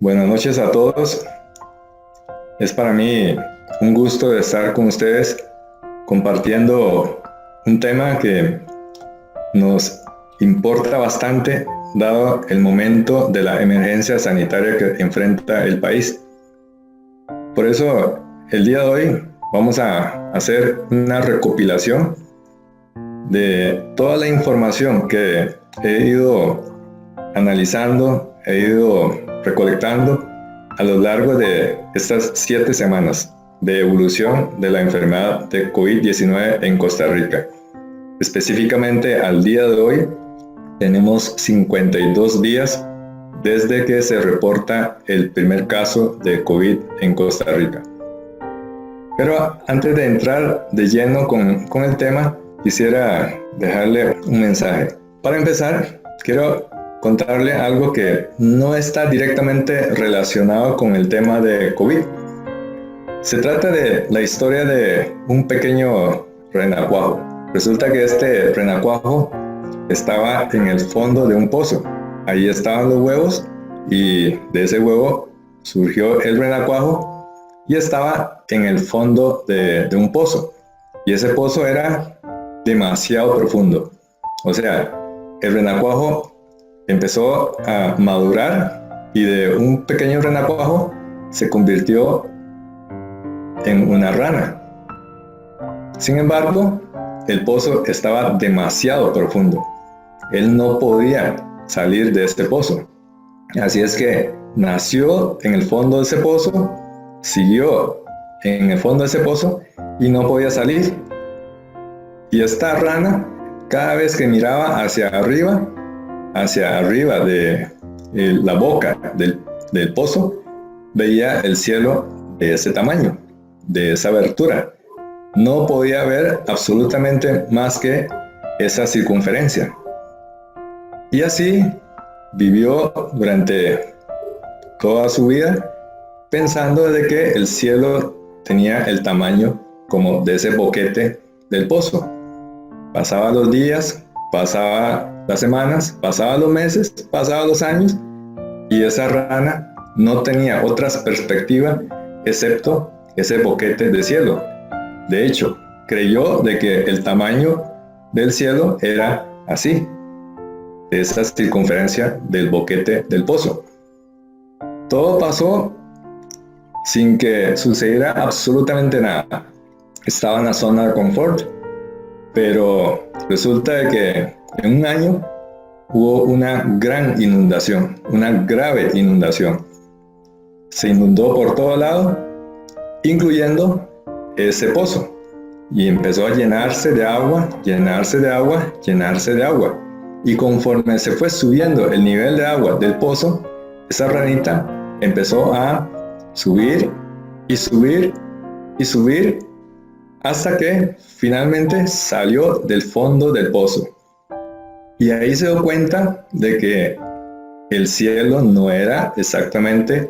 Buenas noches a todos. Es para mí un gusto de estar con ustedes compartiendo un tema que nos importa bastante dado el momento de la emergencia sanitaria que enfrenta el país. Por eso, el día de hoy vamos a hacer una recopilación de toda la información que he ido analizando, he ido recolectando a lo largo de estas 7 semanas de evolución de la enfermedad de COVID-19 en Costa Rica. Específicamente al día de hoy tenemos 52 días desde que se reporta el primer caso de COVID en Costa Rica. Pero antes de entrar de lleno con el tema, quisiera dejarle un mensaje. Para empezar, quiero contarle algo que no está directamente relacionado con el tema de COVID. Se trata de la historia de un pequeño renacuajo. Resulta que este renacuajo estaba en el fondo de un pozo. Ahí estaban los huevos y de ese huevo surgió el renacuajo y estaba en el fondo de un pozo. Y ese pozo era demasiado profundo. O sea, el renacuajo empezó a madurar y de un pequeño renacuajo se convirtió en una rana. Sin embargo, el pozo estaba demasiado profundo. Él no podía salir de este pozo. Así es que nació en el fondo de ese pozo, siguió en el fondo de ese pozo y no podía salir. Y esta rana, cada vez que miraba hacia arriba de la boca del pozo, veía el cielo de ese tamaño, de esa abertura. No podía ver absolutamente más que esa circunferencia. Y así vivió durante toda su vida pensando de que el cielo tenía el tamaño como de ese boquete del pozo. Pasaban los días, pasaban las semanas, pasaban los meses, pasaban los años y esa rana no tenía otras perspectivas excepto ese boquete de cielo. De hecho, creyó de que el tamaño del cielo era así, de esa circunferencia del boquete del pozo. Todo pasó sin que sucediera absolutamente nada. Estaba en la zona de confort, pero resulta de que en un año hubo una gran inundación, una grave inundación. Se inundó por todo lado, incluyendo ese pozo, y empezó a llenarse de agua, llenarse de agua, llenarse de agua. Y conforme se fue subiendo el nivel de agua del pozo, esa ranita empezó a subir y subir y subir hasta que finalmente salió del fondo del pozo. Y ahí se dio cuenta de que el cielo no era exactamente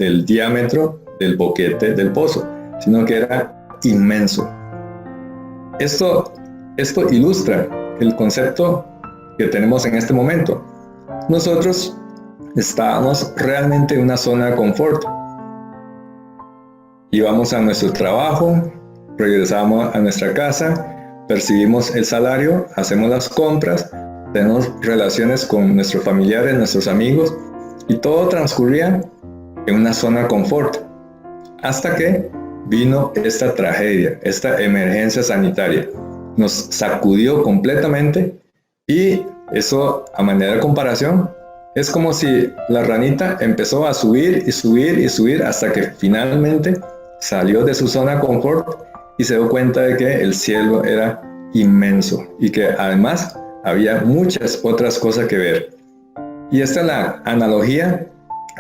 del diámetro del boquete del pozo, sino que era inmenso. Esto ilustra el concepto que tenemos en este momento. Nosotros estábamos realmente en una zona de confort. Íbamos a nuestro trabajo, regresamos a nuestra casa, percibimos el salario, hacemos las compras, tenemos relaciones con nuestros familiares, nuestros amigos, y todo transcurría en una zona de confort. Hasta que vino esta tragedia, esta emergencia sanitaria. Nos sacudió completamente y eso, a manera de comparación, es como si la ranita empezó a subir y subir y subir hasta que finalmente salió de su zona de confort y se dio cuenta de que el cielo era inmenso y que además había muchas otras cosas que ver. Y esta es la analogía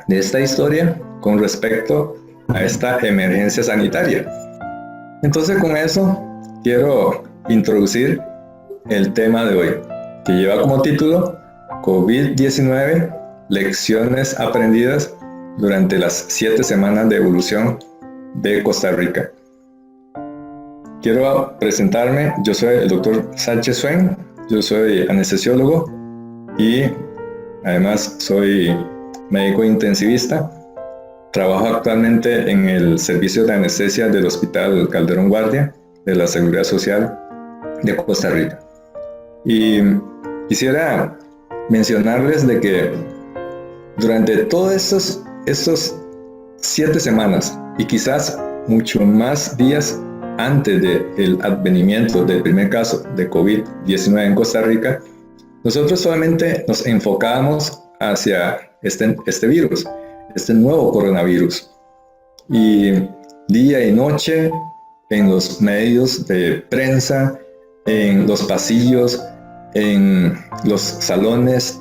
de esta historia con respecto a esta emergencia sanitaria. Entonces, con eso quiero introducir el tema de hoy, que lleva como título COVID-19, lecciones aprendidas durante las 7 semanas de evolución de Costa Rica. Quiero presentarme. Yo soy el doctor Sánchez Swain, yo soy anestesiólogo y además soy médico intensivista trabajo actualmente en el servicio de anestesia del Hospital Calderón Guardia de la Seguridad Social de Costa Rica. Y quisiera mencionarles de que durante todos estos 7 semanas y quizás mucho más días antes del advenimiento del primer caso de COVID-19 en Costa Rica, nosotros solamente nos enfocábamos hacia este virus, este nuevo coronavirus. Y día y noche, en los medios de prensa, en los pasillos, en los salones,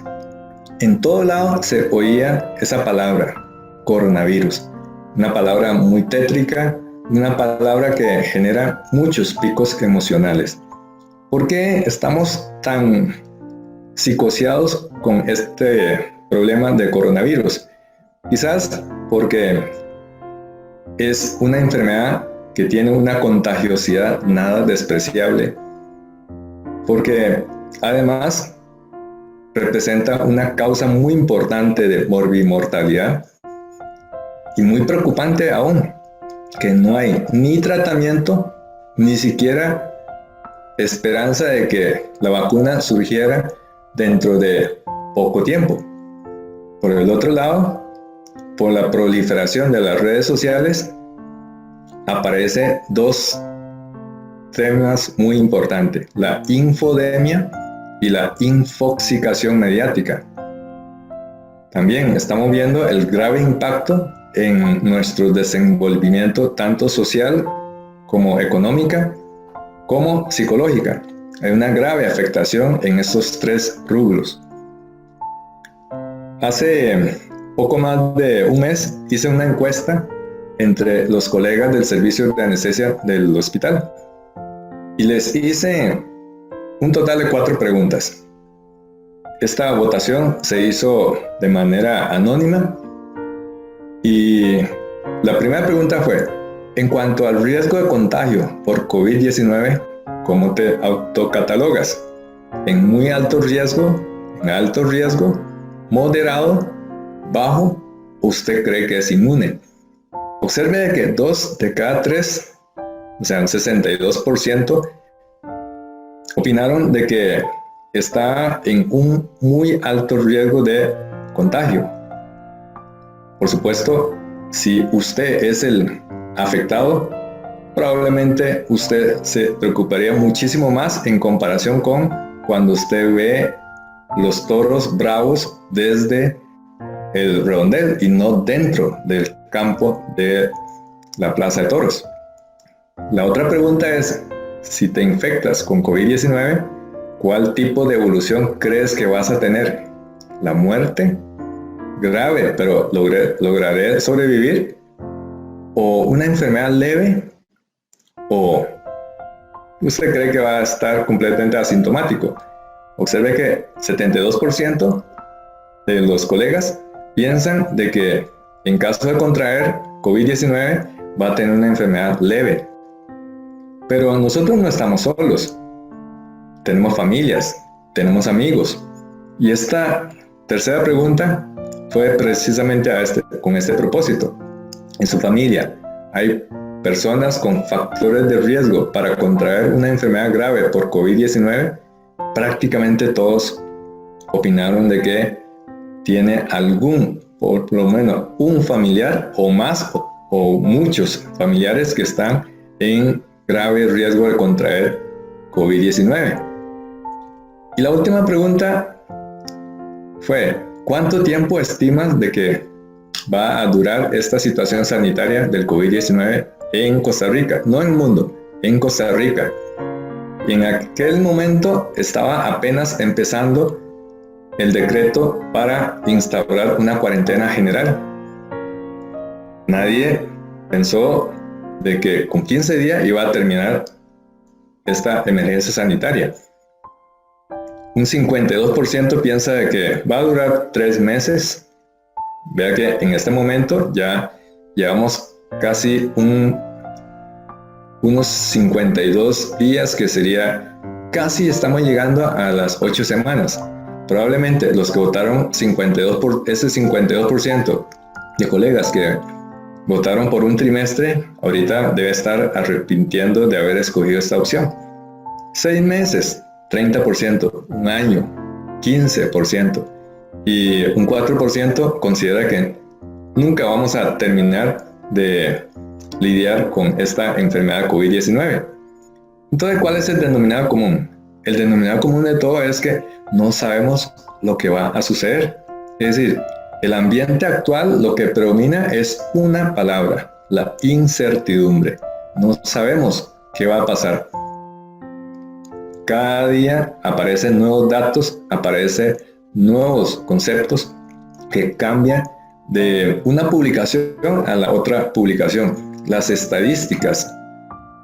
en todo lado se oía esa palabra, coronavirus. Una palabra muy tétrica, una palabra que genera muchos picos emocionales. ¿Por qué estamos tan psicoseados con este problema de coronavirus? Quizás porque es una enfermedad que tiene una contagiosidad nada despreciable, porque además representa una causa muy importante de morbimortalidad y muy preocupante aún, que no hay ni tratamiento, ni siquiera esperanza de que la vacuna surgiera dentro de poco tiempo. Por el otro lado, por la proliferación de las redes sociales, aparecen 2 temas muy importantes: la infodemia y la infoxicación mediática. También estamos viendo el grave impacto en nuestro desenvolvimiento tanto social como económica como psicológica. Hay una grave afectación en estos 3 rubros. Hace poco más de un mes hice una encuesta entre los colegas del servicio de anestesia del hospital y les hice un total de 4 preguntas. Esta votación se hizo de manera anónima y la primera pregunta fue: en cuanto al riesgo de contagio por COVID-19, ¿cómo te autocatalogas? ¿En muy alto riesgo? ¿En alto riesgo? ¿Moderado? ¿Bajo? ¿Usted cree que es inmune? Observe que 2 de cada 3, o sea, un 62%, opinaron de que está en un muy alto riesgo de contagio. Por supuesto, si usted es el afectado, probablemente usted se preocuparía muchísimo más en comparación con cuando usted ve los toros bravos desde el redondel y no dentro del campo de la plaza de toros. La otra pregunta es: si te infectas con COVID-19, ¿cuál tipo de evolución crees que vas a tener? ¿La muerte? ¿Grave, pero lograré sobrevivir? ¿O una enfermedad leve? ¿O usted cree que va a estar completamente asintomático? Observe que 72% de los colegas piensan de que en caso de contraer COVID-19 va a tener una enfermedad leve. Pero nosotros no estamos solos. Tenemos familias, tenemos amigos. Y esta tercera pregunta fue precisamente con este propósito. En su familia hay personas con factores de riesgo para contraer una enfermedad grave por COVID-19. Prácticamente todos opinaron de que tiene por lo menos un familiar o más o muchos familiares que están en grave riesgo de contraer COVID-19. Y la última pregunta fue: ¿cuánto tiempo estimas de que va a durar esta situación sanitaria del COVID-19 en Costa Rica? No en el mundo, en Costa Rica. Y en aquel momento estaba apenas empezando el decreto para instaurar una cuarentena general. Nadie pensó de que con 15 días iba a terminar esta emergencia sanitaria. Un 52% piensa de que va a durar 3 meses. Vea que en este momento ya llevamos casi unos 52 días, que sería casi estamos llegando a las 8 semanas. Probablemente los que votaron ese 52% de colegas que votaron por un trimestre, ahorita debe estar arrepintiendo de haber escogido esta opción. 6 meses, 30%, un año, 15%, y un 4% considera que nunca vamos a terminar de lidiar con esta enfermedad COVID-19. Entonces, ¿cuál es el denominador común? El denominador común de todo es que no sabemos lo que va a suceder. Es decir, el ambiente actual lo que predomina es una palabra, la incertidumbre. No sabemos qué va a pasar. Cada día aparecen nuevos datos, aparecen nuevos conceptos que cambian de una publicación a la otra publicación. Las estadísticas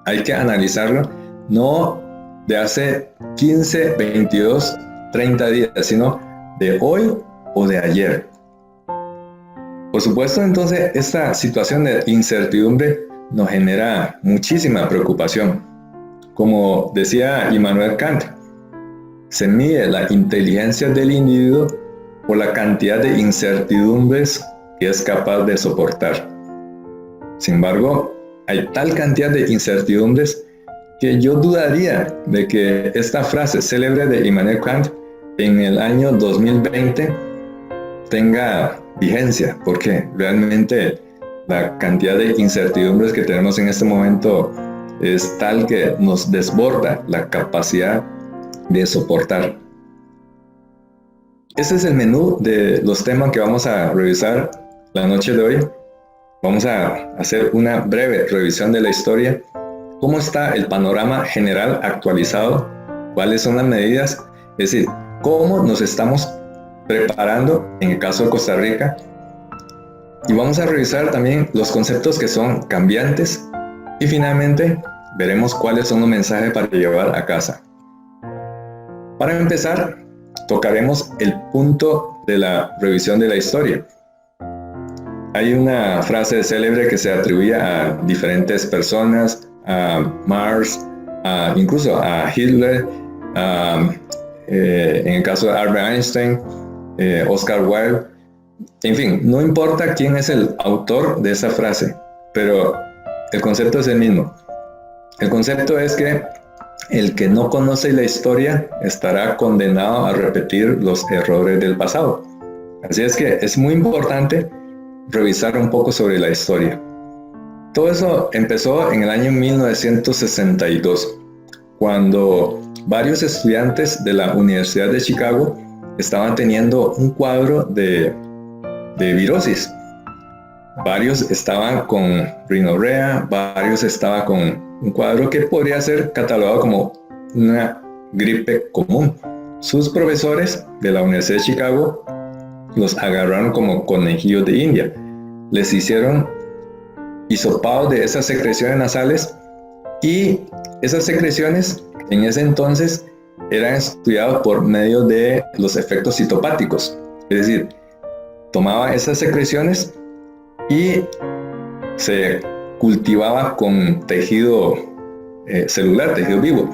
hay que analizarlo no de hace 15, 22, 30 días, sino de hoy o de ayer. Por supuesto, entonces, esta situación de incertidumbre nos genera muchísima preocupación. Como decía Immanuel Kant, se mide la inteligencia del individuo por la cantidad de incertidumbres que es capaz de soportar. Sin embargo, hay tal cantidad de incertidumbres que yo dudaría de que esta frase célebre de Immanuel Kant en el año 2020 tenga vigencia, porque realmente la cantidad de incertidumbres que tenemos en este momento es tal que nos desborda la capacidad de soportar. Este es el menú de los temas que vamos a revisar la noche de hoy. Vamos a hacer una breve revisión de la historia. ¿Cómo está el panorama general actualizado? ¿Cuáles son las medidas? Es decir, ¿cómo nos estamos preparando en el caso de Costa Rica? Y vamos a revisar también los conceptos que son cambiantes. Y finalmente, veremos cuáles son los mensajes para llevar a casa. Para empezar, tocaremos el punto de la revisión de la historia. Hay una frase célebre que se atribuye a diferentes personas, a Marx, incluso a Hitler, en el caso de Albert Einstein, Oscar Wilde. En fin, no importa quién es el autor de esa frase, pero el concepto es el mismo. El concepto es que el que no conoce la historia estará condenado a repetir los errores del pasado. Así es que es muy importante revisar un poco sobre la historia. Todo eso empezó en el año 1962, cuando varios estudiantes de la Universidad de Chicago estaban teniendo un cuadro de virosis. Varios estaban con rinorrea, varios estaban con un cuadro que podría ser catalogado como una gripe común. Sus profesores de la Universidad de Chicago los agarraron como conejillos de India. Les hicieron hisopados de esas secreciones nasales y esas secreciones en ese entonces eran estudiadas por medio de los efectos citopáticos. Es decir, tomaba esas secreciones y se cultivaba con tejido celular, tejido vivo.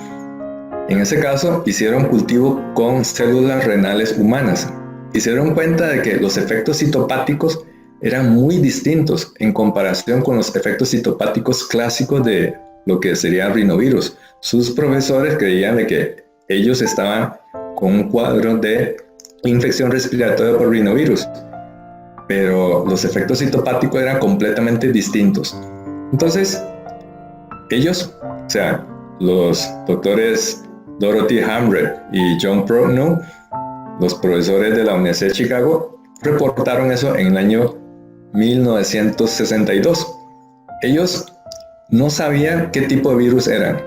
En ese caso, hicieron cultivo con células renales humanas y se dieron cuenta de que los efectos citopáticos eran muy distintos en comparación con los efectos citopáticos clásicos de lo que sería el rinovirus. Sus profesores creían de que ellos estaban con un cuadro de infección respiratoria por rinovirus, pero los efectos citopáticos eran completamente distintos. Entonces, ellos, o sea, los doctores Dorothy Hamre y John Proudnow, los profesores de la Universidad de Chicago, reportaron eso en el año 1962. Ellos no sabían qué tipo de virus eran,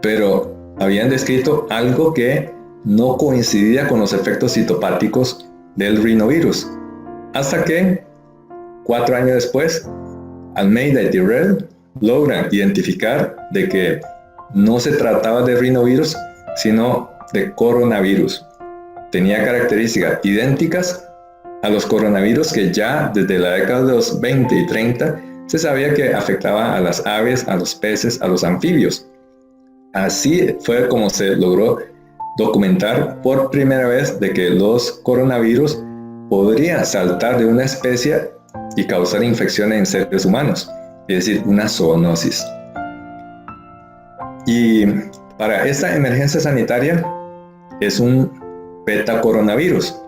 pero habían descrito algo que no coincidía con los efectos citopáticos del rinovirus. Hasta que, 4 años después, Almeida y Tyrrell logran identificar de que no se trataba de rinovirus, sino de coronavirus. Tenía características idénticas a los coronavirus que ya desde la década de los 20 y 30 se sabía que afectaba a las aves, a los peces, a los anfibios. Así fue como se logró documentar por primera vez de que los coronavirus podrían saltar de una especie y causar infecciones en seres humanos, es decir, una zoonosis. Y para esta emergencia sanitaria es un beta-coronavirus.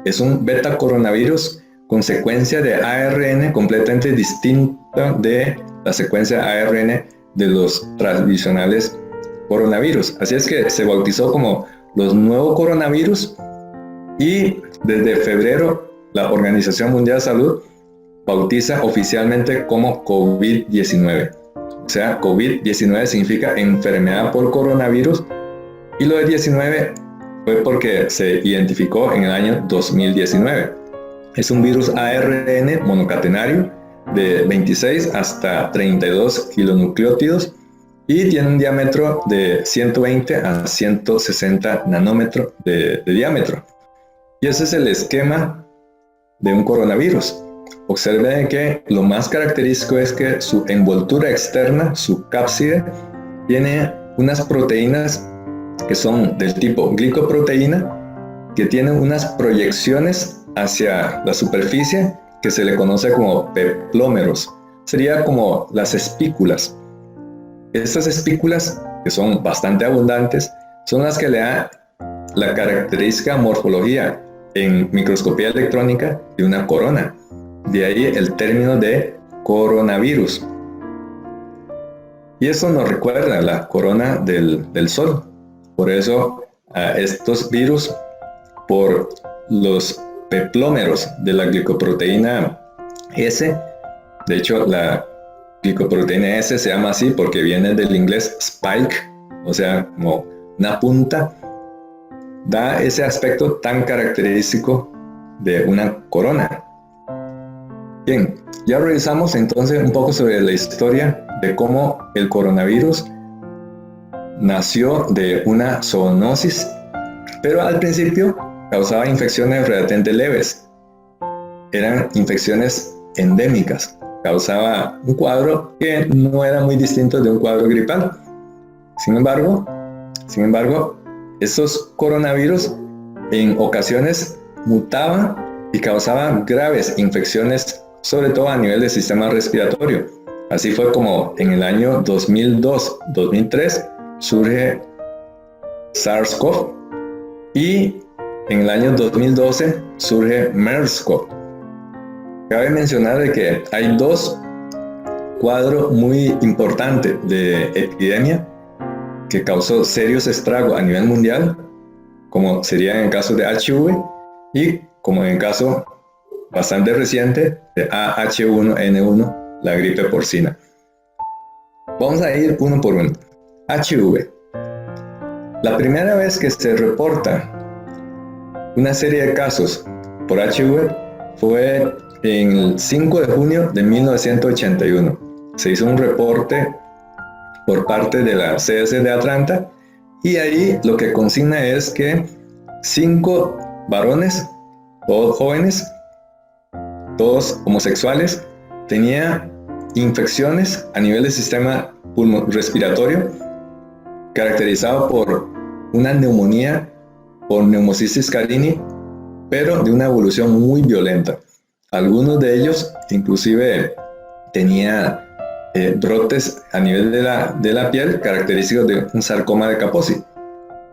Es un beta-coronavirus con secuencia de ARN completamente distinta de la secuencia de ARN de los tradicionales coronavirus. Así es que se bautizó como los nuevos coronavirus y desde febrero la Organización Mundial de Salud bautiza oficialmente como COVID-19. O sea, COVID-19 significa enfermedad por coronavirus y lo de 19 fue porque se identificó en el año 2019. Es un virus ARN monocatenario de 26 hasta 32 kilonucleótidos y tiene un diámetro de 120 a 160 nanómetros de diámetro. Y ese es el esquema de un coronavirus. Observen que lo más característico es que su envoltura externa, su cápside, tiene unas proteínas que son del tipo glicoproteína, que tienen unas proyecciones hacia la superficie que se le conoce como peplómeros. Sería como las espículas. Estas espículas, que son bastante abundantes, son las que le dan la característica morfología en microscopía electrónica de una corona. De ahí el término de coronavirus. Y eso nos recuerda la corona del Sol. Por eso estos virus, por los peplómeros de la glicoproteína S, de hecho la glicoproteína S se llama así porque viene del inglés spike, o sea, como una punta, da ese aspecto tan característico de una corona. Bien, ya revisamos entonces un poco sobre la historia de cómo el coronavirus nació de una zoonosis, pero al principio causaba infecciones relativamente leves. Eran infecciones endémicas. Causaba un cuadro que no era muy distinto de un cuadro gripal. Sin embargo, estos coronavirus en ocasiones mutaban y causaban graves infecciones, sobre todo a nivel del sistema respiratorio. Así fue como en el año 2002-2003 surge SARS-CoV y en el año 2012 surge MERS-CoV. Cabe mencionar de que hay dos cuadros muy importantes de epidemia que causó serios estragos a nivel mundial, como sería en el caso de HIV y como en el caso bastante reciente de AH1N1, la gripe porcina. Vamos a ir uno por uno. HIV. La primera vez que se reporta una serie de casos por HIV fue en el 5 de junio de 1981. Se hizo un reporte por parte de la CDC de Atlanta y ahí lo que consigna es que 5 varones, todos jóvenes, todos homosexuales, tenían infecciones a nivel del sistema respiratorio caracterizado por una neumonía por Pneumocystis carini, pero de una evolución muy violenta. Algunos de ellos inclusive tenían brotes a nivel de la piel característicos de un sarcoma de Kaposi.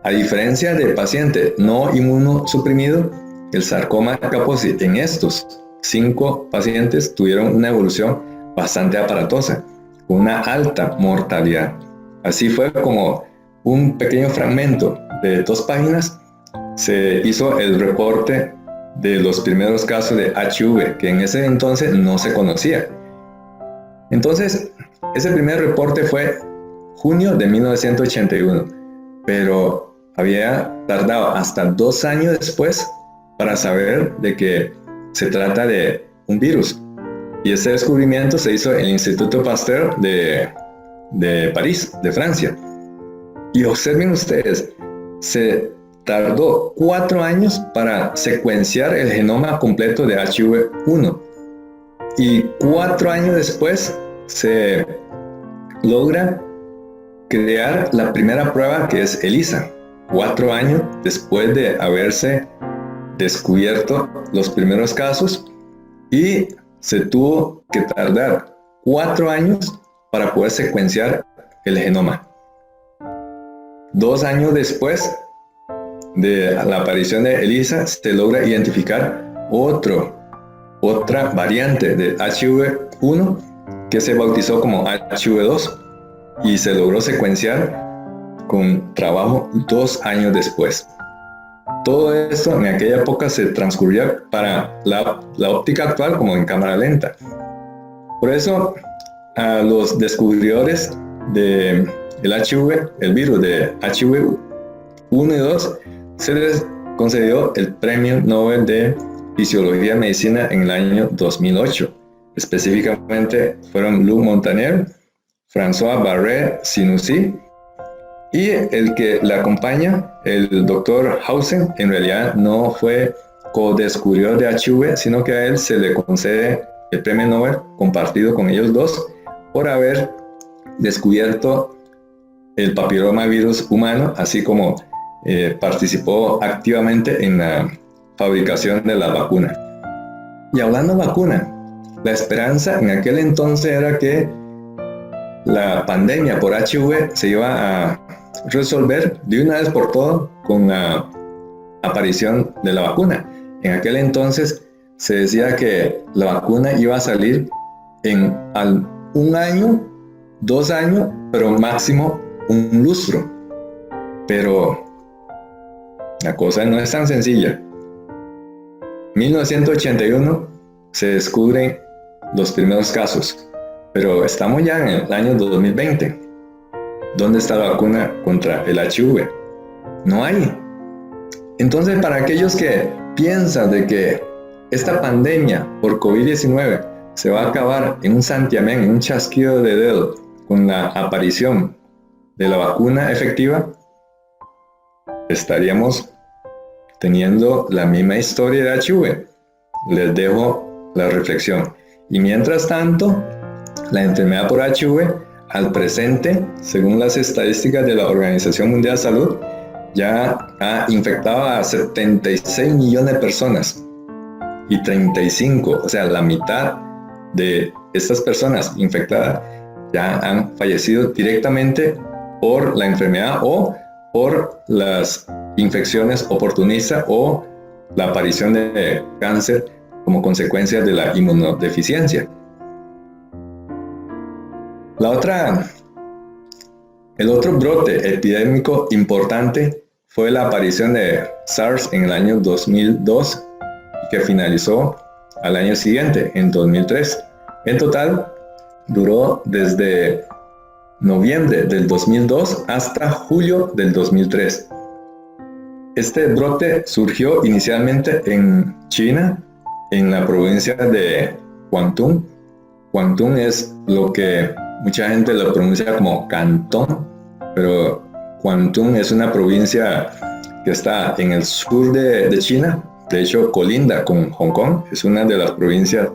A diferencia del paciente no inmunosuprimido, el sarcoma de Kaposi en estos 5 pacientes tuvieron una evolución bastante aparatosa, con una alta mortalidad. Así fue como un pequeño fragmento de 2 páginas se hizo el reporte de los primeros casos de HIV, que en ese entonces no se conocía. Entonces, ese primer reporte fue junio de 1981, pero había tardado hasta 2 años después para saber de que se trata de un virus. Y ese descubrimiento se hizo en el Instituto Pasteur de París, de Francia. Y observen ustedes, se tardó 4 años para secuenciar el genoma completo de HIV-1. Y 4 años después se logra crear la primera prueba, que es ELISA. 4 años después de haberse descubierto los primeros casos y se tuvo que tardar 4 años para poder secuenciar el genoma. 2 años después de la aparición de ELISA, se logra identificar otra variante de HIV-1 que se bautizó como HIV-2 y se logró secuenciar con trabajo 2 años después. Todo esto en aquella época se transcurría para la óptica actual como en cámara lenta. Por eso a los descubridores del HIV, el virus de HIV-1 y 2, se les concedió el Premio Nobel de Fisiología y Medicina en el año 2008. Específicamente fueron Luc Montagnier, François Barré-Sinoussi, y el que le acompaña, el doctor Hausen, en realidad no fue co-descubridor de HIV, sino que a él se le concede el premio Nobel compartido con ellos dos por haber descubierto el papilomavirus humano, así como participó activamente en la fabricación de la vacuna. Y hablando de vacuna, la esperanza en aquel entonces era que la pandemia por HIV se iba a resolver de una vez por todas con la aparición de la vacuna. En aquel entonces se decía que la vacuna iba a salir en 1 año, 2 años, pero máximo un lustro. Pero la cosa no es tan sencilla. En 1981 se descubren los primeros casos, pero estamos ya en el año 2020. ¿Dónde está la vacuna contra el HIV? No hay. Entonces, para aquellos que piensan de que esta pandemia por COVID-19 se va a acabar en un santiamén, en un chasquido de dedo, con la aparición de la vacuna efectiva, estaríamos teniendo la misma historia de HIV. Les dejo la reflexión. Y mientras tanto, la enfermedad por HIV, al presente, según las estadísticas de la Organización Mundial de Salud, ya ha infectado a 76 millones de personas. Y 35, o sea, la mitad de estas personas infectadas ya han fallecido directamente por la enfermedad o por las infecciones oportunistas o la aparición de cáncer como consecuencia de la inmunodeficiencia. El otro brote epidémico importante fue la aparición de SARS en el año 2002, que finalizó al año siguiente, en 2003. En total, duró desde noviembre del 2002 hasta julio del 2003. Este brote surgió inicialmente en China, en la provincia de Guangdong. Guangdong es lo que mucha gente lo pronuncia como Cantón, pero Guangdong es una provincia que está en el sur de China. De hecho, colinda con Hong Kong. Es una de las provincias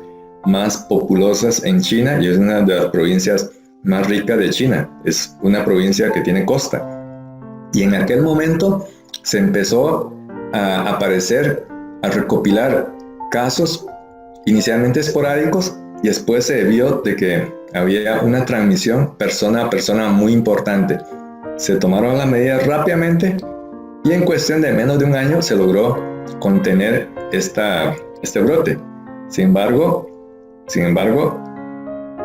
más populosas en China y es una de las provincias más ricas de China. Es una provincia que tiene costa. Y en aquel momento se empezó a aparecer, a recopilar casos inicialmente esporádicos y después se vio de que había una transmisión persona a persona muy importante. Se tomaron las medidas rápidamente y en cuestión de menos de 1 año se logró contener este brote. Sin embargo,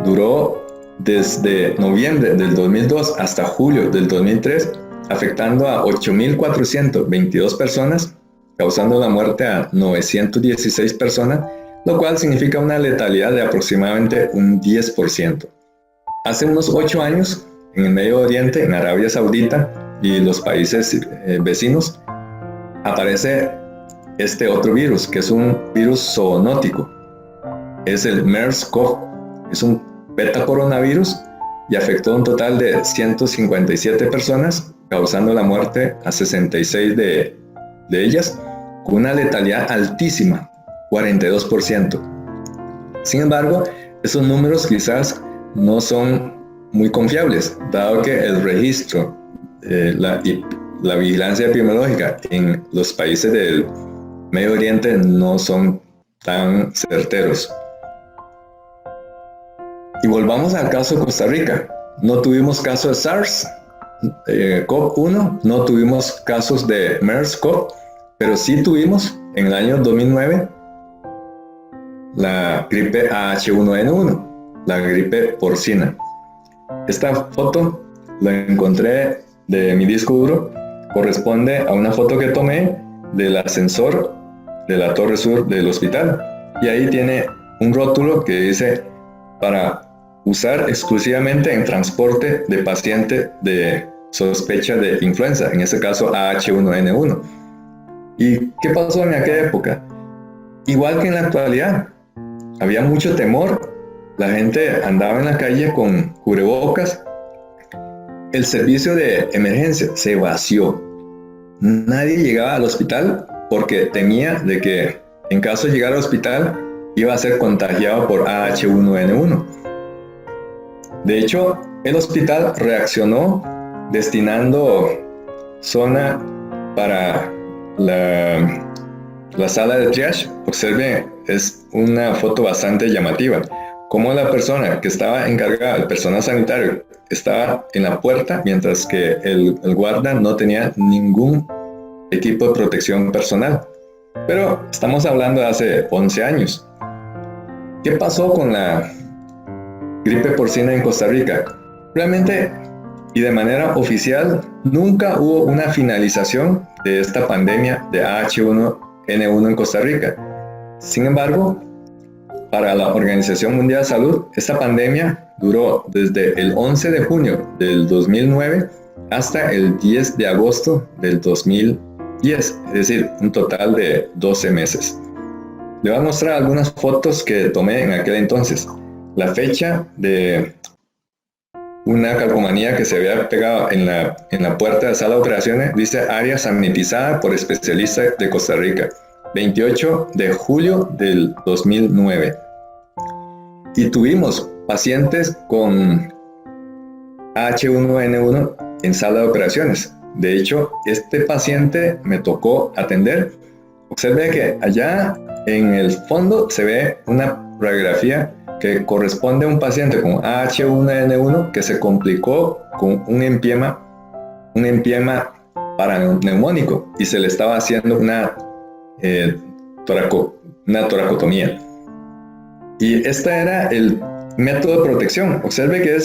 duró desde noviembre del 2002 hasta julio del 2003, afectando a 8.422 personas, causando la muerte a 916 personas, lo cual significa una letalidad de aproximadamente un 10%. Hace unos 8 años, en el Medio Oriente, en Arabia Saudita y los países vecinos, aparece este otro virus, que es un virus zoonótico. Es el MERS-CoV, es un beta-coronavirus y afectó a un total de 157 personas, causando la muerte a 66 de ellas, con una letalidad altísima, 42%. Sin embargo, esos números quizás no son muy confiables, dado que el registro, la vigilancia epidemiológica en los países del Medio Oriente no son tan certeros. Y volvamos al caso de Costa Rica. No tuvimos caso de SARS-CoV-1, no tuvimos casos de MERS-CoV, pero sí tuvimos en el año 2009 la gripe H1N1, la gripe porcina. Esta foto la encontré de mi disco duro, corresponde a una foto que tomé del ascensor de la torre sur del hospital, y ahí tiene un rótulo que dice para usar exclusivamente en transporte de paciente de sospecha de influenza, en este caso H1N1. ¿Y qué pasó en aquella época? Igual que en la actualidad, había mucho temor, la gente andaba en la calle con cubrebocas, el servicio de emergencia se vació, nadie llegaba al hospital porque temía de que en caso de llegar al hospital iba a ser contagiado por H1N1. De hecho, el hospital reaccionó destinando zona para la sala de triage. Observe, es una foto bastante llamativa. Como la persona que estaba encargada, el personal sanitario, estaba en la puerta, mientras que el guarda no tenía ningún equipo de protección personal. Pero estamos hablando de hace 11 años. ¿Qué pasó con la gripe porcina en Costa Rica? Realmente, y de manera oficial, nunca hubo una finalización de esta pandemia de H1N1 en Costa Rica. Sin embargo, para la Organización Mundial de Salud, esta pandemia duró desde el 11 de junio del 2009 hasta el 10 de agosto del 2010, es decir, un total de 12 meses. Le voy a mostrar algunas fotos que tomé en aquel entonces. La fecha de una calcomanía que se había pegado en la puerta de la sala de operaciones dice área sanitizada por especialistas de Costa Rica, 28 de julio del 2009. Y tuvimos pacientes con H1N1 en sala de operaciones. De hecho, este paciente me tocó atender. Observe que allá en el fondo se ve una radiografía que corresponde a un paciente con H1N1 que se complicó con un empiema paraneumónico y se le estaba haciendo una toracotomía. Y este era el método de protección. Observe que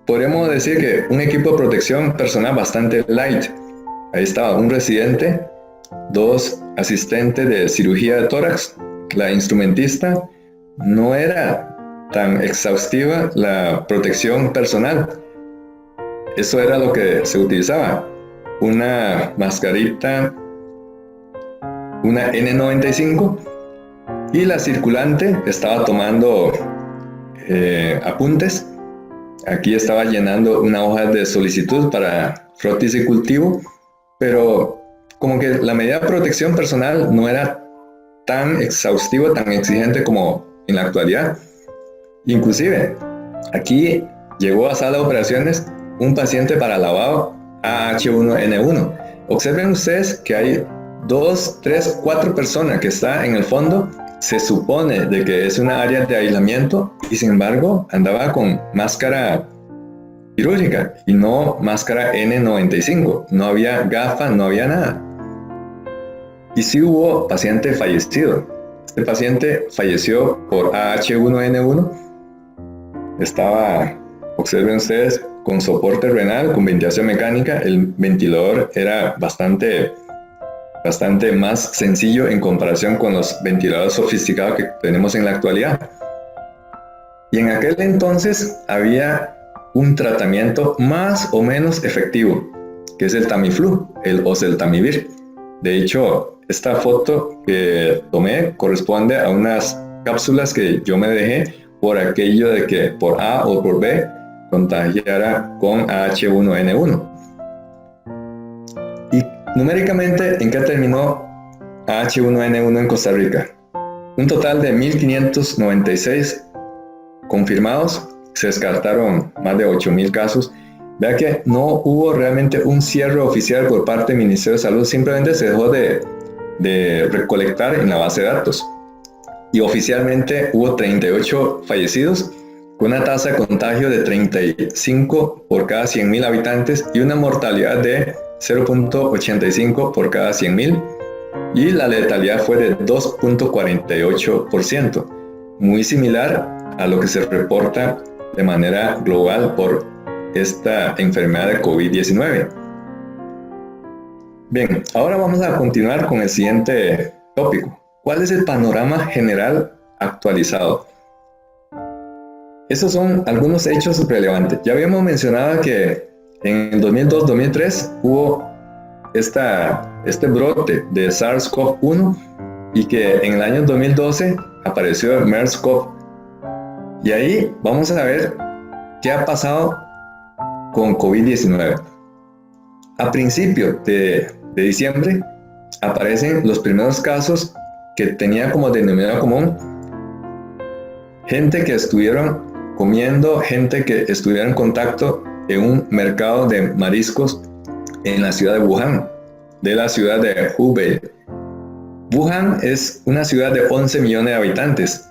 podríamos decir que un equipo de protección personal bastante light. Ahí estaba un residente, 2 asistentes de cirugía de tórax, la instrumentista. No era tan exhaustiva la protección personal. Eso era lo que se utilizaba. Una mascarita, una N95, y la circulante estaba tomando apuntes. Aquí estaba llenando una hoja de solicitud para frotis y cultivo, pero como que la medida de protección personal no era tan exhaustiva, tan exigente como en la actualidad. Inclusive, aquí llegó a sala de operaciones un paciente para lavado H1N1. Observen ustedes que hay 2, 3, 4 personas que están en el fondo. Se supone de que es una área de aislamiento y sin embargo andaba con máscara quirúrgica y no máscara N95. No había gafas, no había nada. Y sí hubo paciente fallecido. Este paciente falleció por H1N1. Estaba, observen ustedes, con soporte renal, con ventilación mecánica. El ventilador era bastante más sencillo en comparación con los ventiladores sofisticados que tenemos en la actualidad. Y en aquel entonces había un tratamiento más o menos efectivo, que es el Tamiflu, el oseltamivir. De hecho, esta foto que tomé corresponde a unas cápsulas que yo me dejé por aquello de que por A o por B contagiara con H1N1. Y numéricamente, ¿en qué terminó H1N1 en Costa Rica? Un total de 1.596 confirmados, se descartaron más de 8.000 casos. Vea que no hubo realmente un cierre oficial por parte del Ministerio de Salud, simplemente se dejó de recolectar en la base de datos. Y oficialmente hubo 38 fallecidos, con una tasa de contagio de 35 por cada 100.000 habitantes y una mortalidad de 0.85 por cada 100.000, y la letalidad fue de 2.48%, muy similar a lo que se reporta de manera global por esta enfermedad de COVID-19. Bien, ahora vamos a continuar con el siguiente tópico. ¿Cuál es el panorama general actualizado? Esos son algunos hechos relevantes. Ya habíamos mencionado que en el 2002-2003 hubo este brote de SARS-CoV-1 y que en el año 2012 apareció el MERS-CoV. Y ahí vamos a ver qué ha pasado con COVID-19. A principios de diciembre aparecen los primeros casos que tenían como denominador común gente que estuvieron comiendo, gente que estuviera en contacto en un mercado de mariscos en la ciudad de Wuhan, de la ciudad de Hubei. Wuhan es una ciudad de 11 millones de habitantes.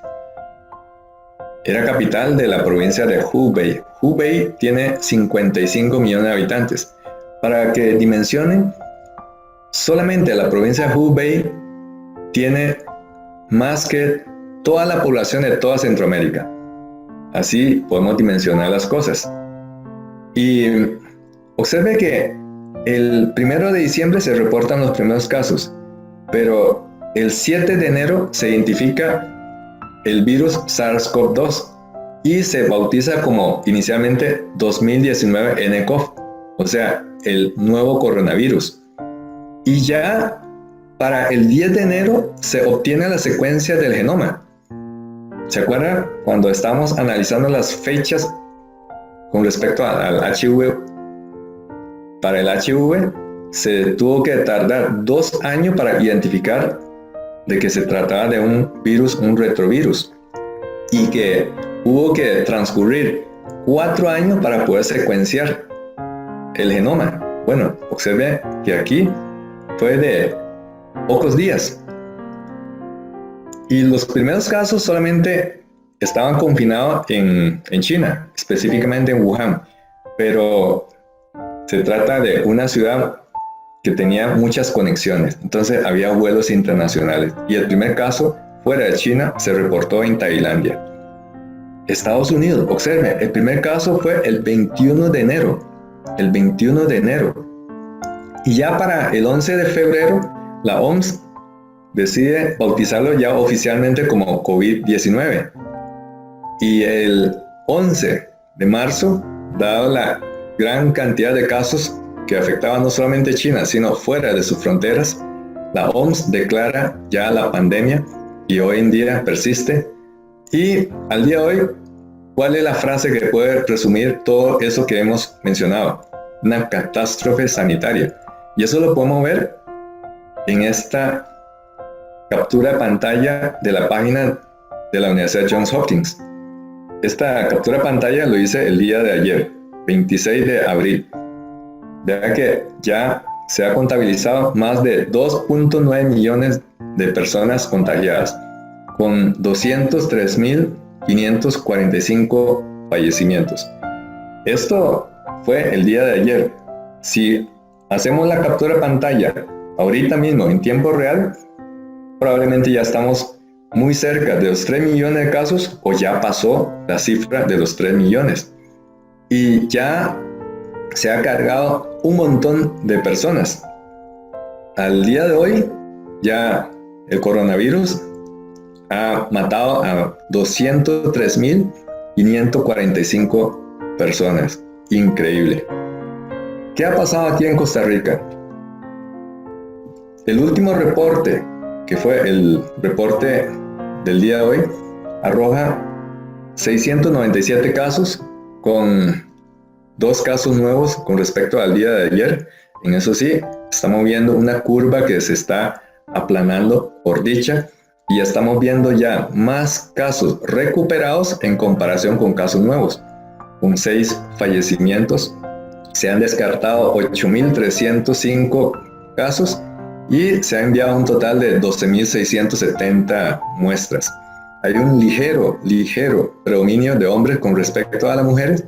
Era capital de la provincia de Hubei. Hubei tiene 55 millones de habitantes. Para que dimensionen, solamente la provincia de Hubei tiene más que toda la población de toda Centroamérica. Así podemos dimensionar las cosas. Y observe que el 1 de diciembre se reportan los primeros casos, pero el 7 de enero se identifica el virus SARS-CoV-2 y se bautiza como inicialmente 2019 nCoV, o sea, el nuevo coronavirus. Y ya para el 10 de enero se obtiene la secuencia del genoma. ¿Se acuerdan cuando estábamos analizando las fechas con respecto al HIV? Para el HIV se tuvo que tardar 2 años para identificar de que se trataba de un virus, un retrovirus, y que hubo que transcurrir 4 años para poder secuenciar el genoma. Bueno, observe que aquí fue de pocos días. Y los primeros casos solamente estaban confinados en China, específicamente en Wuhan, pero se trata de una ciudad que tenía muchas conexiones, entonces había vuelos internacionales. Y el primer caso fuera de China se reportó en Tailandia. Estados Unidos, observe, el primer caso fue el 21 de enero. El 21 de enero. Y ya para el 11 de febrero, la OMS decide bautizarlo ya oficialmente como COVID-19. Y el 11 de marzo, dado la gran cantidad de casos que afectaban no solamente China, sino fuera de sus fronteras, la OMS declara ya la pandemia y hoy en día persiste. Y al día de hoy, ¿cuál es la frase que puede resumir todo eso que hemos mencionado? Una catástrofe sanitaria. Y eso lo podemos ver en esta captura de pantalla de la página de la Universidad Johns Hopkins. Esta captura de pantalla lo hice el día de ayer, 26 de abril. Vean que ya se ha contabilizado más de 2.9 millones de personas contagiadas, con 203.545 fallecimientos. Esto fue el día de ayer. Si hacemos la captura de pantalla ahorita mismo en tiempo real, probablemente ya estamos muy cerca de los 3 millones de casos o ya pasó la cifra de los 3 millones. Y ya se ha cargado un montón de personas. Al día de hoy, ya el coronavirus ha matado a 203.545 personas. Increíble. ¿Qué ha pasado aquí en Costa Rica? El último reporte, que fue el reporte del día de hoy, arroja 697 casos con 2 casos nuevos con respecto al día de ayer. En eso sí, estamos viendo una curva que se está aplanando por dicha y estamos viendo ya más casos recuperados en comparación con casos nuevos. Con 6 fallecimientos, se han descartado 8.305 casos y se ha enviado un total de 12.670 muestras. hay un ligero predominio de hombres con respecto a las mujeres,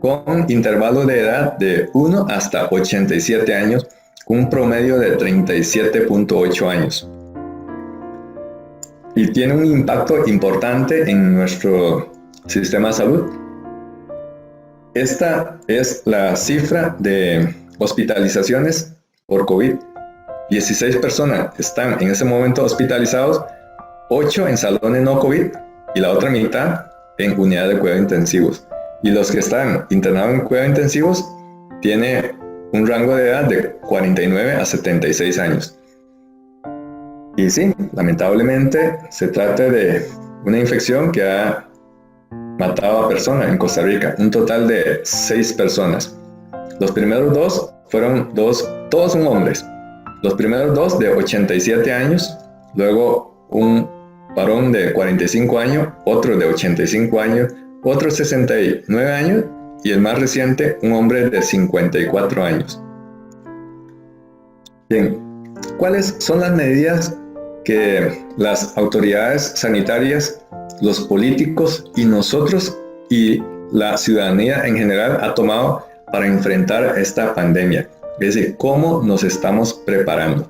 con intervalo de edad de 1 hasta 87 años, con un promedio de 37.8 años. Y tiene un impacto importante en nuestro sistema de salud. Esta es la cifra de hospitalizaciones por COVID. 16 personas están en ese momento hospitalizados, 8 en salones no COVID y la otra mitad en unidades de cuidados intensivos. Y los que están internados en cuidados intensivos tiene un rango de edad de 49 a 76 años. Y sí, lamentablemente se trata de una infección que ha matado a personas en Costa Rica, un total de 6 personas. Los primeros 2 fueron todos son hombres. Los primeros 2 de 87 años, luego un varón de 45 años, otro de 85 años, otro 69 años y el más reciente, un hombre de 54 años. Bien, ¿cuáles son las medidas que las autoridades sanitarias, los políticos y nosotros y la ciudadanía en general ha tomado para enfrentar esta pandemia? Es decir, ¿cómo nos estamos preparando?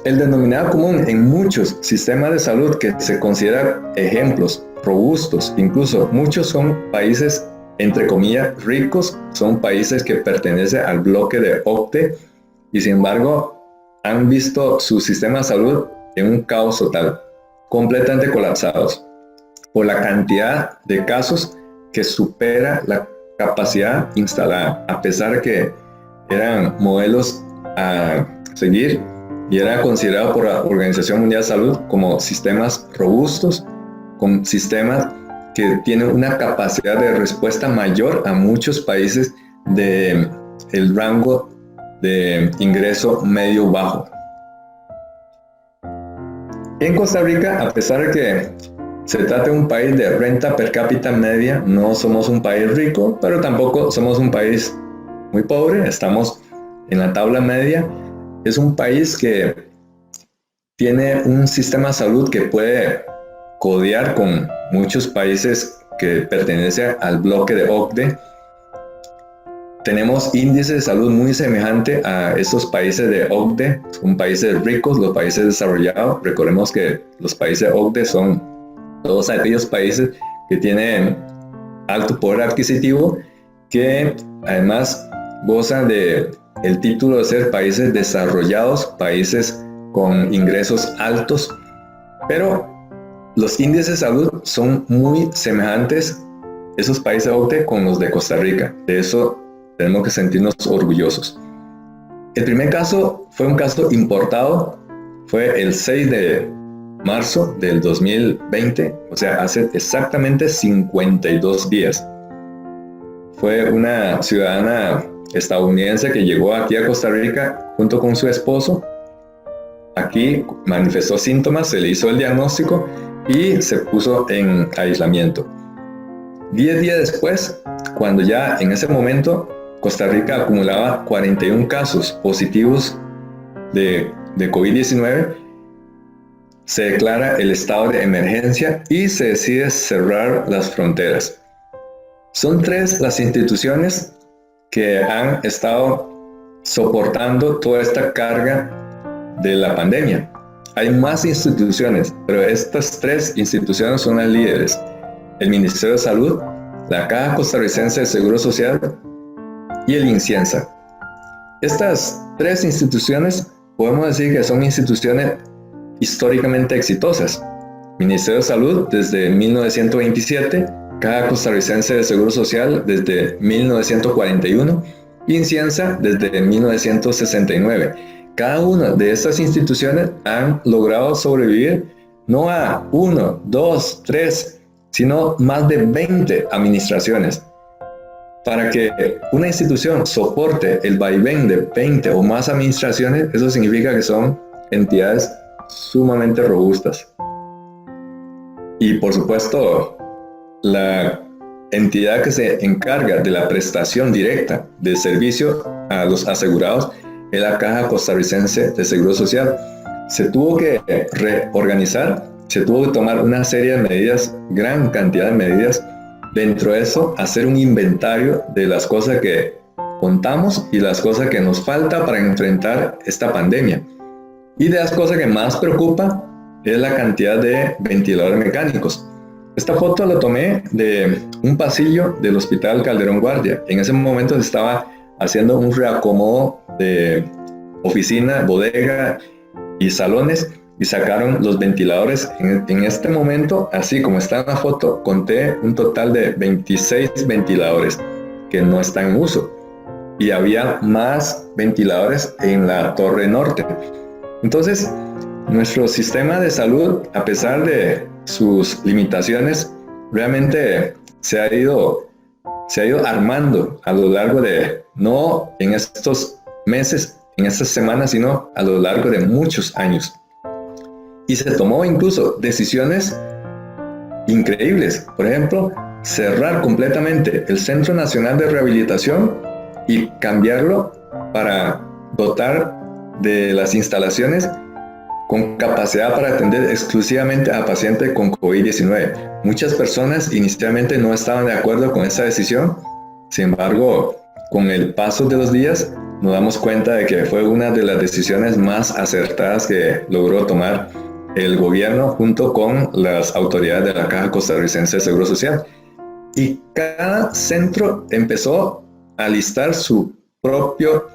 El denominador común en muchos sistemas de salud que se consideran ejemplos robustos, incluso muchos son países, entre comillas, ricos, son países que pertenecen al bloque de OCDE y sin embargo han visto su sistema de salud en un caos total, completamente colapsados por la cantidad de casos que supera la capacidad instalada, a pesar de que eran modelos a seguir y era considerado por la Organización Mundial de Salud como sistemas robustos, con sistemas que tienen una capacidad de respuesta mayor a muchos países del rango de ingreso medio-bajo. En Costa Rica, a pesar de que se trata de un país de renta per cápita media, no somos un país rico, pero tampoco somos un país muy pobre, estamos en la tabla media. Es un país que tiene un sistema de salud que puede codear con muchos países que pertenecen al bloque de OCDE. Tenemos índices de salud muy semejantes a esos países de OCDE, son países ricos, los países desarrollados. Recordemos que los países OCDE son todos aquellos países que tienen alto poder adquisitivo, que además gozan de el título de ser países desarrollados, países con ingresos altos, pero los índices de salud son muy semejantes, esos países OCDE, con los de Costa Rica. De eso tenemos que sentirnos orgullosos. El primer caso fue un caso importado, fue el 6 de marzo del 2020, o sea, hace exactamente 52 días. Fue una ciudadana estadounidense que llegó aquí a Costa Rica junto con su esposo. Aquí manifestó síntomas, se le hizo el diagnóstico y se puso en aislamiento. 10 días después, cuando ya en ese momento Costa Rica acumulaba 41 casos positivos de COVID-19, se declara el estado de emergencia y se decide cerrar las fronteras. Son 3 las instituciones que han estado soportando toda esta carga de la pandemia. Hay más instituciones, pero estas 3 instituciones son las líderes: el Ministerio de Salud, la Caja Costarricense de Seguro Social y el INCIENSA. Estas 3 instituciones podemos decir que son instituciones históricamente exitosas. Ministerio de Salud desde 1927, Caja Costarricense de Seguro Social desde 1941 y INCIENSA desde 1969. Cada una de estas instituciones han logrado sobrevivir no a 1, 2, 3, sino más de 20 administraciones. Para que una institución soporte el vaivén de 20 o más administraciones, eso significa que son entidades sumamente robustas. Y por supuesto, la entidad que se encarga de la prestación directa del servicio a los asegurados es la Caja Costarricense de Seguro Social. se tuvo que reorganizar, se tuvo que tomar una serie de medidas, gran cantidad de medidas. Dentro de eso, hacer un inventario de las cosas que contamos y las cosas que nos falta para enfrentar esta pandemia. Y de las cosas que más preocupa es la cantidad de ventiladores mecánicos. Esta foto la tomé de un pasillo del Hospital Calderón Guardia. En ese momento se estaba haciendo un reacomodo de oficina, bodega y salones, y sacaron los ventiladores. En este momento, así como está en la foto, conté un total de 26 ventiladores que no están en uso, y había más ventiladores en la Torre Norte. Entonces, nuestro sistema de salud, a pesar de sus limitaciones, realmente se ha ido armando a lo largo de, no en estos meses, en estas semanas, sino a lo largo de muchos años. Y se tomó incluso decisiones increíbles. Por ejemplo, cerrar completamente el Centro Nacional de Rehabilitación y cambiarlo para dotar de las instalaciones con capacidad para atender exclusivamente a pacientes con COVID-19. Muchas personas inicialmente no estaban de acuerdo con esa decisión. Sin embargo, con el paso de los días, nos damos cuenta de que fue una de las decisiones más acertadas que logró tomar el gobierno junto con las autoridades de la Caja Costarricense de Seguro Social. Y cada centro empezó a listar su propio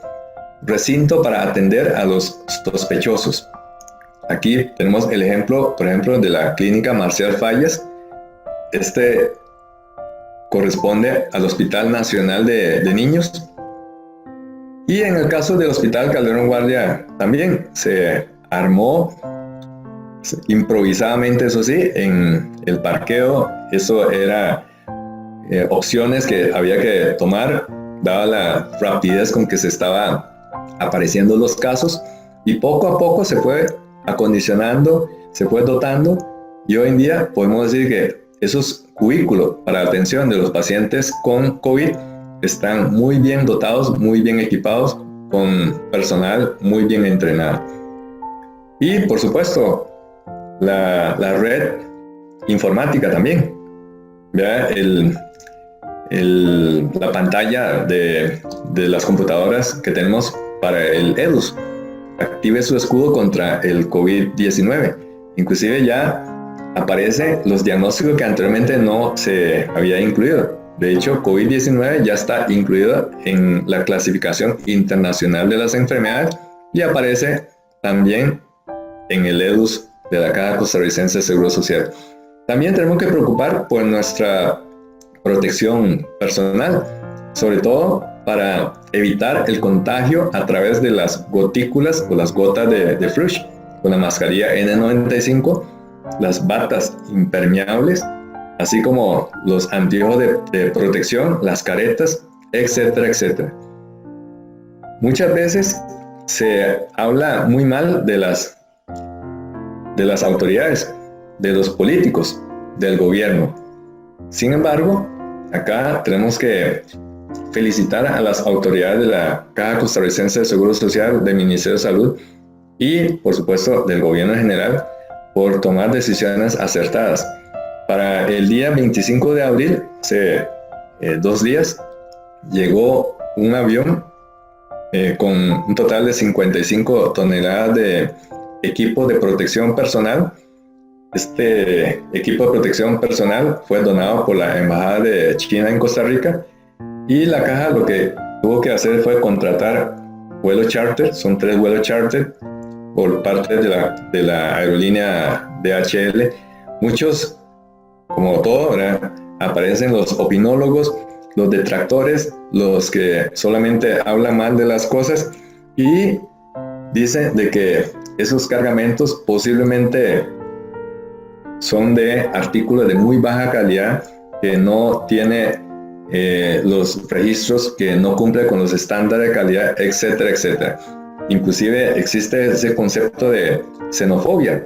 recinto para atender a los sospechosos. Aquí tenemos el ejemplo, por ejemplo, de la clínica Marcial Fallas. Este corresponde al Hospital Nacional de Niños. Y en el caso del Hospital Calderón Guardia también se armó improvisadamente, eso sí, en el parqueo. Eso era opciones que había que tomar, dada la rapidez con que se estaban apareciendo los casos, y poco a poco se fue acondicionando, se fue dotando, y hoy en día podemos decir que esos cubículos para atención de los pacientes con COVID están muy bien dotados, muy bien equipados, con personal muy bien entrenado. Y por supuesto, la red informática también. ¿Vea? La pantalla de las computadoras que tenemos para el EDUS active su escudo contra el COVID-19. Inclusive ya aparecen los diagnósticos que anteriormente no se había incluido. De hecho, COVID-19 ya está incluido en la clasificación internacional de las enfermedades y aparece también en el EDUS de la Caja Costarricense de Seguro Social. También tenemos que preocupar por nuestra protección personal, sobre todo para evitar el contagio a través de las gotículas o las gotas de flush, con la mascarilla N95, las batas impermeables, así como los anteojos de protección, las caretas, etcétera, etcétera. Muchas veces se habla muy mal de las autoridades, de los políticos, del gobierno. Sin embargo, acá tenemos que felicitar a las autoridades de la Caja Costarricense de Seguro Social, del Ministerio de Salud y, por supuesto, del gobierno en general, por tomar decisiones acertadas. Para el día 25 de abril, hace 2 días, llegó un avión con un total de 55 toneladas de equipo de protección personal. Este equipo de protección personal fue donado por la Embajada de China en Costa Rica, y la Caja lo que tuvo que hacer fue contratar vuelos charter. Son 3 vuelos charter por parte de la aerolínea DHL. Muchos, como todo, ¿verdad?, aparecen los opinólogos, los detractores, los que solamente hablan mal de las cosas y dicen de que esos cargamentos posiblemente son de artículos de muy baja calidad, que no tiene los registros, que no cumple con los estándares de calidad, etcétera, etcétera. Inclusive existe ese concepto de xenofobia,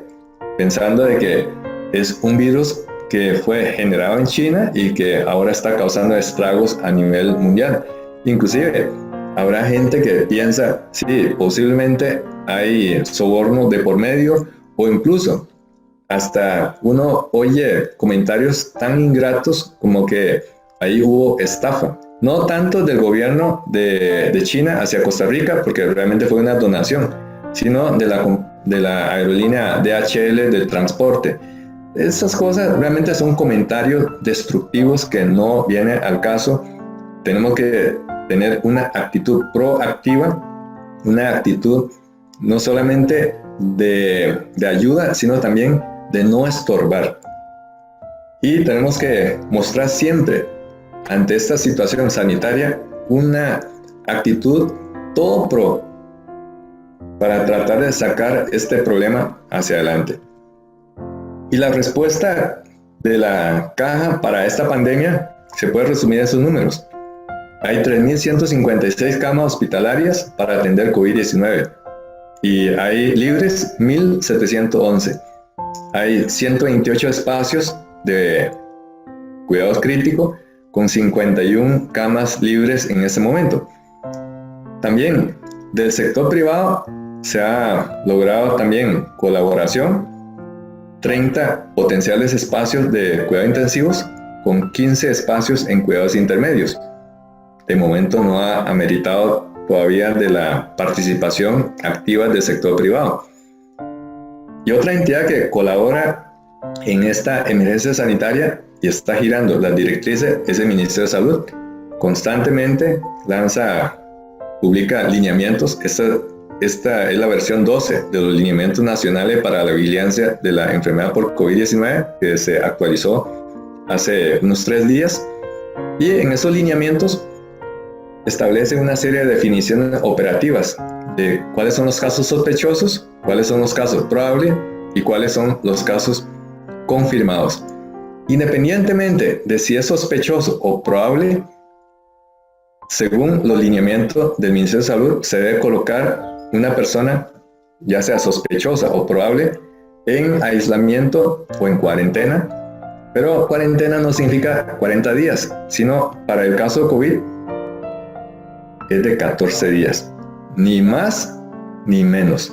pensando de que es un virus que fue generado en China y que ahora está causando estragos a nivel mundial. Inclusive habrá gente que piensa, sí, posiblemente hay soborno de por medio, o incluso hasta uno oye comentarios tan ingratos como que ahí hubo estafa. No tanto del gobierno de China hacia Costa Rica, porque realmente fue una donación, sino de la aerolínea DHL del transporte. Esas cosas realmente son comentarios destructivos que no vienen al caso. Tenemos que tener una actitud proactiva, una actitud no solamente de ayuda, sino también de no estorbar. Y tenemos que mostrar siempre ante esta situación sanitaria una actitud todo pro para tratar de sacar este problema hacia adelante. Y la respuesta de la caja para esta pandemia se puede resumir en sus números. Hay 3.156 camas hospitalarias para atender COVID-19 y hay libres 1.711. Hay 128 espacios de cuidados críticos con 51 camas libres en este momento. También del sector privado se ha logrado también colaboración, 30 potenciales espacios de cuidados intensivos con 15 espacios en cuidados intermedios. De momento no ha ameritado todavía de la participación activa del sector privado. Y otra entidad que colabora en esta emergencia sanitaria y está girando las directrices es el Ministerio de Salud. Constantemente publica lineamientos. Esta es la versión 12 de los lineamientos nacionales para la vigilancia de la enfermedad por COVID-19 que se actualizó hace unos 3 días. Y en esos lineamientos establece una serie de definiciones operativas de cuáles son los casos sospechosos, cuáles son los casos probables y cuáles son los casos confirmados. Independientemente de si es sospechoso o probable, según los lineamientos del Ministerio de Salud, se debe colocar una persona, ya sea sospechosa o probable, en aislamiento o en cuarentena. Pero cuarentena no significa 40 días, sino para el caso de COVID es de 14 días, ni más ni menos.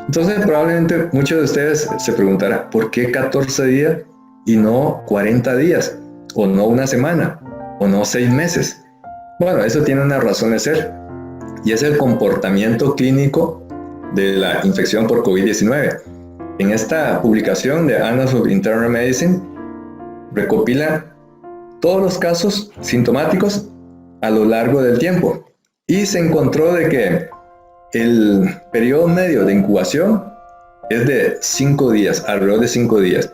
Entonces probablemente muchos de ustedes se preguntarán, ¿por qué 14 días y no 40 días? O no una semana, o no 6 meses. Bueno, eso tiene una razón de ser, y es el comportamiento clínico de la infección por COVID-19. En esta publicación de Annals of Internal Medicine, recopila todos los casos sintomáticos a lo largo del tiempo, y se encontró de que el periodo medio de incubación es de 5 días, alrededor de 5 días,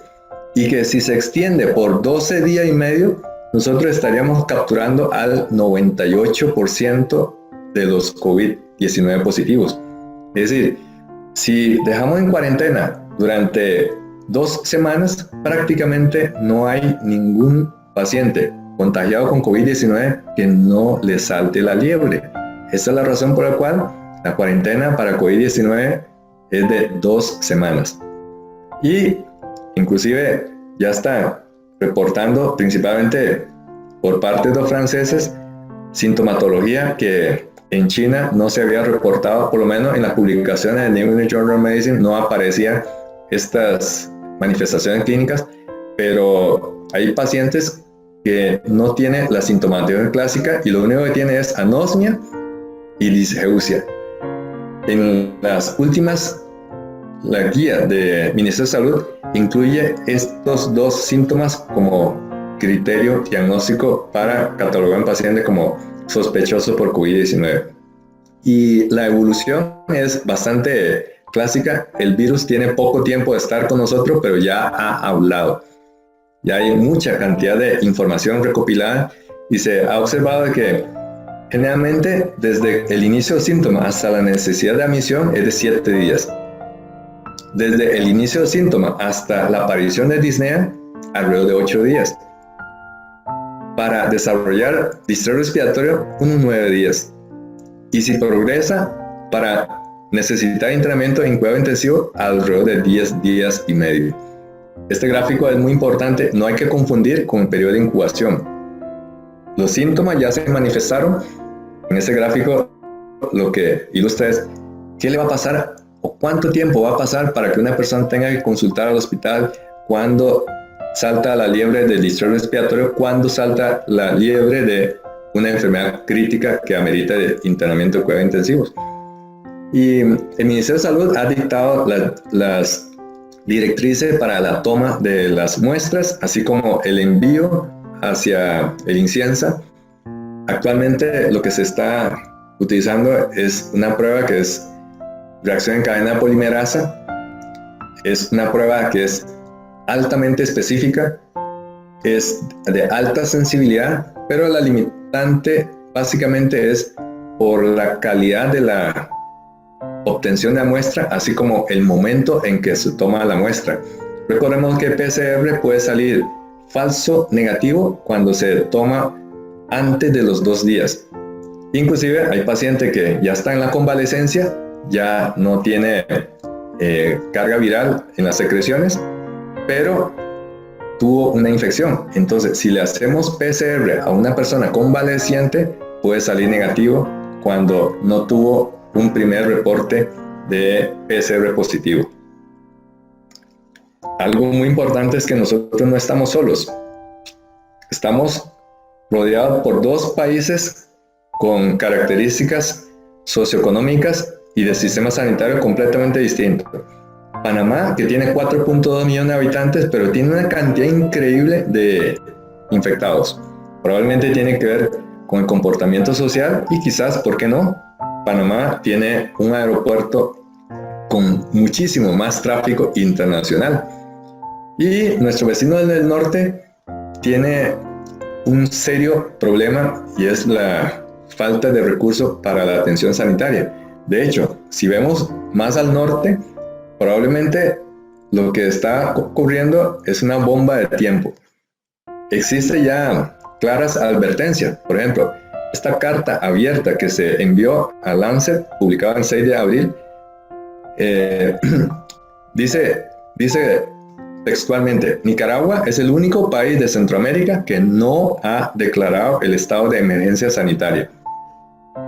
y que si se extiende por 12 días y medio, nosotros estaríamos capturando al 98% de los COVID-19 positivos. Es decir, si dejamos en cuarentena durante 2 semanas, prácticamente no hay ningún paciente contagiado con COVID-19 que no le salte la liebre. Esa es la razón por la cual la cuarentena para COVID-19 es de 2 semanas. Y inclusive ya está reportando, principalmente por parte de los franceses, sintomatología que en China no se había reportado, por lo menos en las publicaciones del New England Journal of Medicine no aparecían estas manifestaciones clínicas, pero hay pacientes que no tienen la sintomatología clásica y lo único que tiene es anosmia y disgeusia. En las últimas, la guía del Ministerio de Salud incluye estos 2 síntomas como criterio diagnóstico para catalogar a un paciente como sospechoso por COVID-19. Y la evolución es bastante clásica. El virus tiene poco tiempo de estar con nosotros, pero ya ha hablado. Ya hay mucha cantidad de información recopilada y se ha observado que generalmente desde el inicio del síntoma hasta la necesidad de admisión es de 7 días. Desde el inicio del síntoma hasta la aparición de disnea, alrededor de 8 días. Para desarrollar distrés respiratorio, unos 9 días. Y si progresa, para necesitar entrenamiento en cuidado intensivo, alrededor de 10 días y medio. Este gráfico es muy importante, no hay que confundir con el periodo de incubación. Los síntomas ya se manifestaron. En este gráfico lo que ilustra es qué le va a pasar o cuánto tiempo va a pasar para que una persona tenga que consultar al hospital, cuándo salta la liebre del distrés respiratorio, cuándo salta la liebre de una enfermedad crítica que amerita de internamiento de cuidados intensivos. Y el Ministerio de Salud ha dictado las directrices para la toma de las muestras, así como el envío hacia el INCIENSA. Actualmente lo que se está utilizando es una prueba que es reacción en cadena polimerasa. Es una prueba que es altamente específica, es de alta sensibilidad, pero la limitante básicamente es por la calidad de la obtención de la muestra, así como el momento en que se toma la muestra. Recordemos que PCR puede salir falso negativo cuando se toma antes de los 2 días. Inclusive hay pacientes que ya están en la convalecencia, ya no tiene carga viral en las secreciones, pero tuvo una infección. Entonces, si le hacemos PCR a una persona convaleciente, puede salir negativo cuando no tuvo un primer reporte de PCR positivo. Algo muy importante es que nosotros no estamos solos. Estamos rodeados por 2 países con características socioeconómicas y de sistema sanitario completamente distintos. Panamá, que tiene 4.2 millones de habitantes, pero tiene una cantidad increíble de infectados. Probablemente tiene que ver con el comportamiento social y quizás, ¿por qué no? Panamá tiene un aeropuerto con muchísimo más tráfico internacional. Y nuestro vecino del norte tiene un serio problema y es la falta de recursos para la atención sanitaria. De hecho, si vemos más al norte, probablemente lo que está ocurriendo es una bomba de tiempo. Existe ya claras advertencias. Por ejemplo, esta carta abierta que se envió a Lancet, publicada el 6 de abril, dice textualmente: Nicaragua es el único país de Centroamérica que no ha declarado el estado de emergencia sanitaria.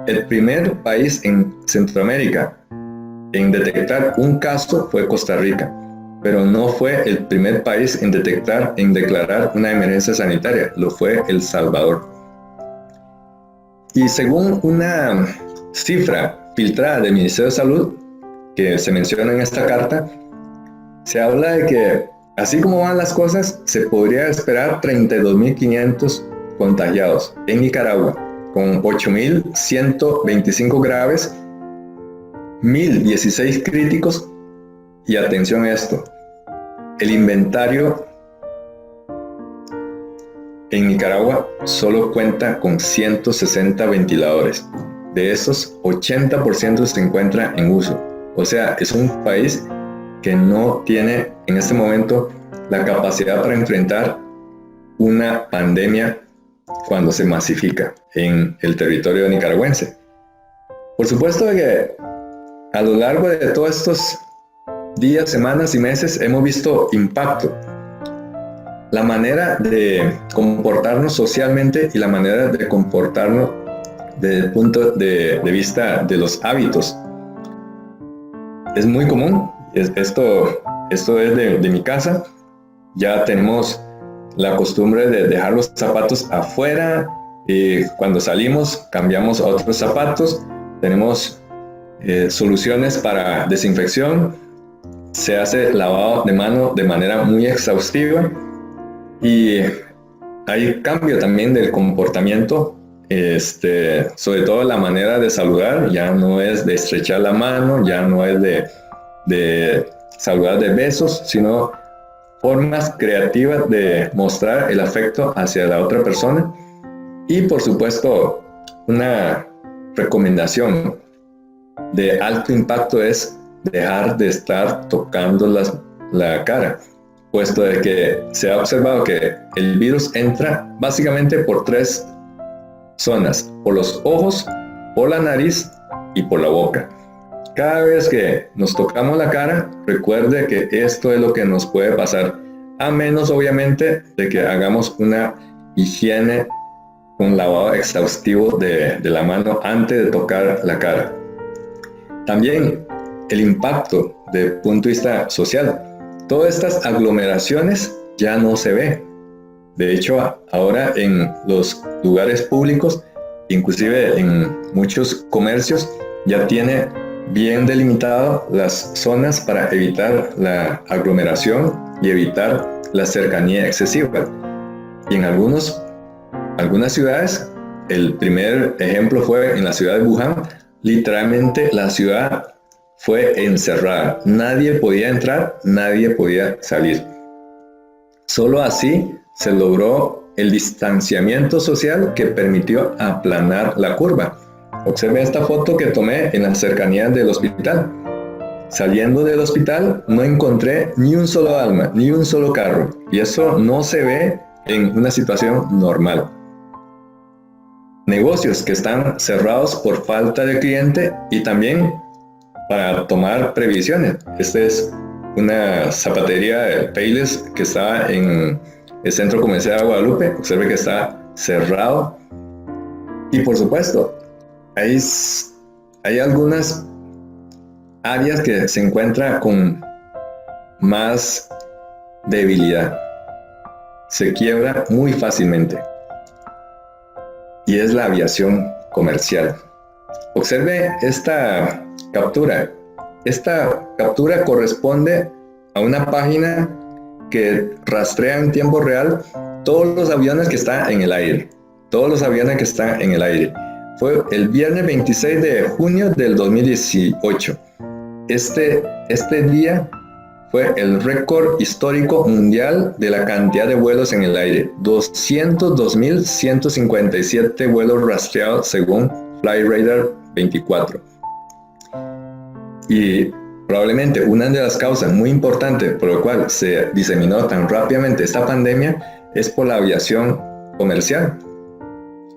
El primer país en Centroamérica en detectar un caso fue Costa Rica, pero no fue el primer país en declarar una emergencia sanitaria, lo fue El Salvador. Y según una cifra filtrada del Ministerio de Salud, que se menciona en esta carta, se habla de que, así como van las cosas, se podría esperar 32.500 contagiados en Nicaragua, con 8.125 graves, 1.016 críticos, y atención a esto, el inventario en Nicaragua solo cuenta con 160 ventiladores. De esos, 80% se encuentra en uso. O sea, es un país que no tiene en este momento la capacidad para enfrentar una pandemia cuando se masifica en el territorio nicaragüense. Por supuesto que a lo largo de todos estos días, semanas y meses hemos visto impacto. La manera de comportarnos socialmente y la manera de comportarnos desde el punto de vista de los hábitos es muy común. Esto es de mi casa. Ya tenemos la costumbre de dejar los zapatos afuera y cuando salimos cambiamos a otros zapatos. Tenemos soluciones para desinfección. Se hace lavado de mano de manera muy exhaustiva y hay cambio también del comportamiento, sobre todo la manera de saludar. Ya no es de estrechar la mano, ya no es de saludar de besos, sino formas creativas de mostrar el afecto hacia la otra persona. Y por supuesto, una recomendación de alto impacto es dejar de estar tocando la cara, puesto de que se ha observado que el virus entra básicamente por 3 zonas: por los ojos, por la nariz y por la boca. Cada vez que nos tocamos la cara, recuerde que esto es lo que nos puede pasar, a menos obviamente de que hagamos una higiene un lavado exhaustivo de la mano antes de tocar la cara. También el impacto desde el punto de vista social. Todas estas aglomeraciones ya no se ve. De hecho, ahora en los lugares públicos, inclusive en muchos comercios, ya tiene bien delimitado las zonas para evitar la aglomeración y evitar la cercanía excesiva. Y en algunas ciudades, el primer ejemplo fue en la ciudad de Wuhan. Literalmente la ciudad fue encerrada. Nadie podía entrar, nadie podía salir. Solo así se logró el distanciamiento social que permitió aplanar la curva. Observe esta foto que tomé en las cercanías del hospital. Saliendo del hospital no encontré ni un solo alma, ni un solo carro. Y eso no se ve en una situación normal. Negocios que están cerrados por falta de cliente y también para tomar previsiones. Esta es una zapatería de Payless que está en el centro comercial de Guadalupe. Observe que está cerrado. Y por supuesto, hay algunas áreas que se encuentran con más debilidad. Se quiebra muy fácilmente. Y es la aviación comercial. Observe esta captura. Esta captura corresponde a una página que rastrea en tiempo real todos los aviones que están en el aire. Todos los aviones que están en el aire. Fue el viernes 26 de junio del 2018. Este día fue el récord histórico mundial de la cantidad de vuelos en el aire. 202.157 vuelos rastreados según Flightradar 24. Y probablemente una de las causas muy importantes por la cual se diseminó tan rápidamente esta pandemia es por la aviación comercial.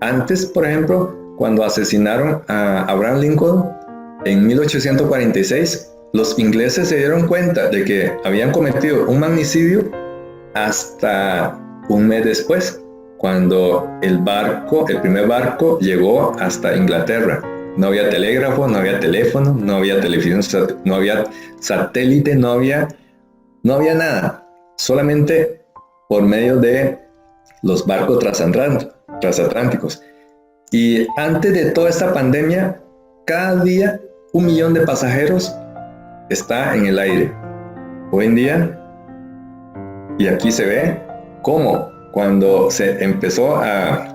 Antes, por ejemplo, cuando asesinaron a Abraham Lincoln en 1846, los ingleses se dieron cuenta de que habían cometido un magnicidio hasta un mes después, cuando el primer barco llegó hasta Inglaterra. No había telégrafo, no había teléfono, no había televisión, no había satélite, no había nada. Solamente por medio de los barcos transatlánticos. Y antes de toda esta pandemia, cada día 1 millón de pasajeros está en el aire. Hoy en día, y aquí se ve cómo cuando se empezó a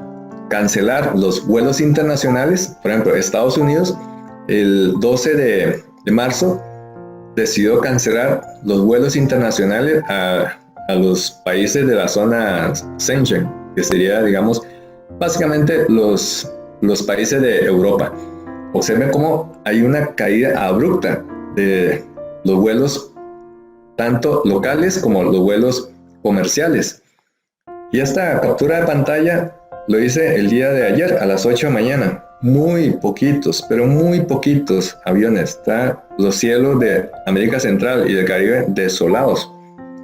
cancelar los vuelos internacionales, por ejemplo, Estados Unidos, el 12 de marzo, decidió cancelar los vuelos internacionales a los países de la zona Schengen, que sería, digamos, básicamente los países de Europa. Observen cómo hay una caída abrupta de los vuelos, tanto locales como los vuelos comerciales. Y esta captura de pantalla lo hice el día de ayer a las 8 de la mañana. Muy poquitos, pero muy poquitos aviones. Están los cielos de América Central y del Caribe desolados.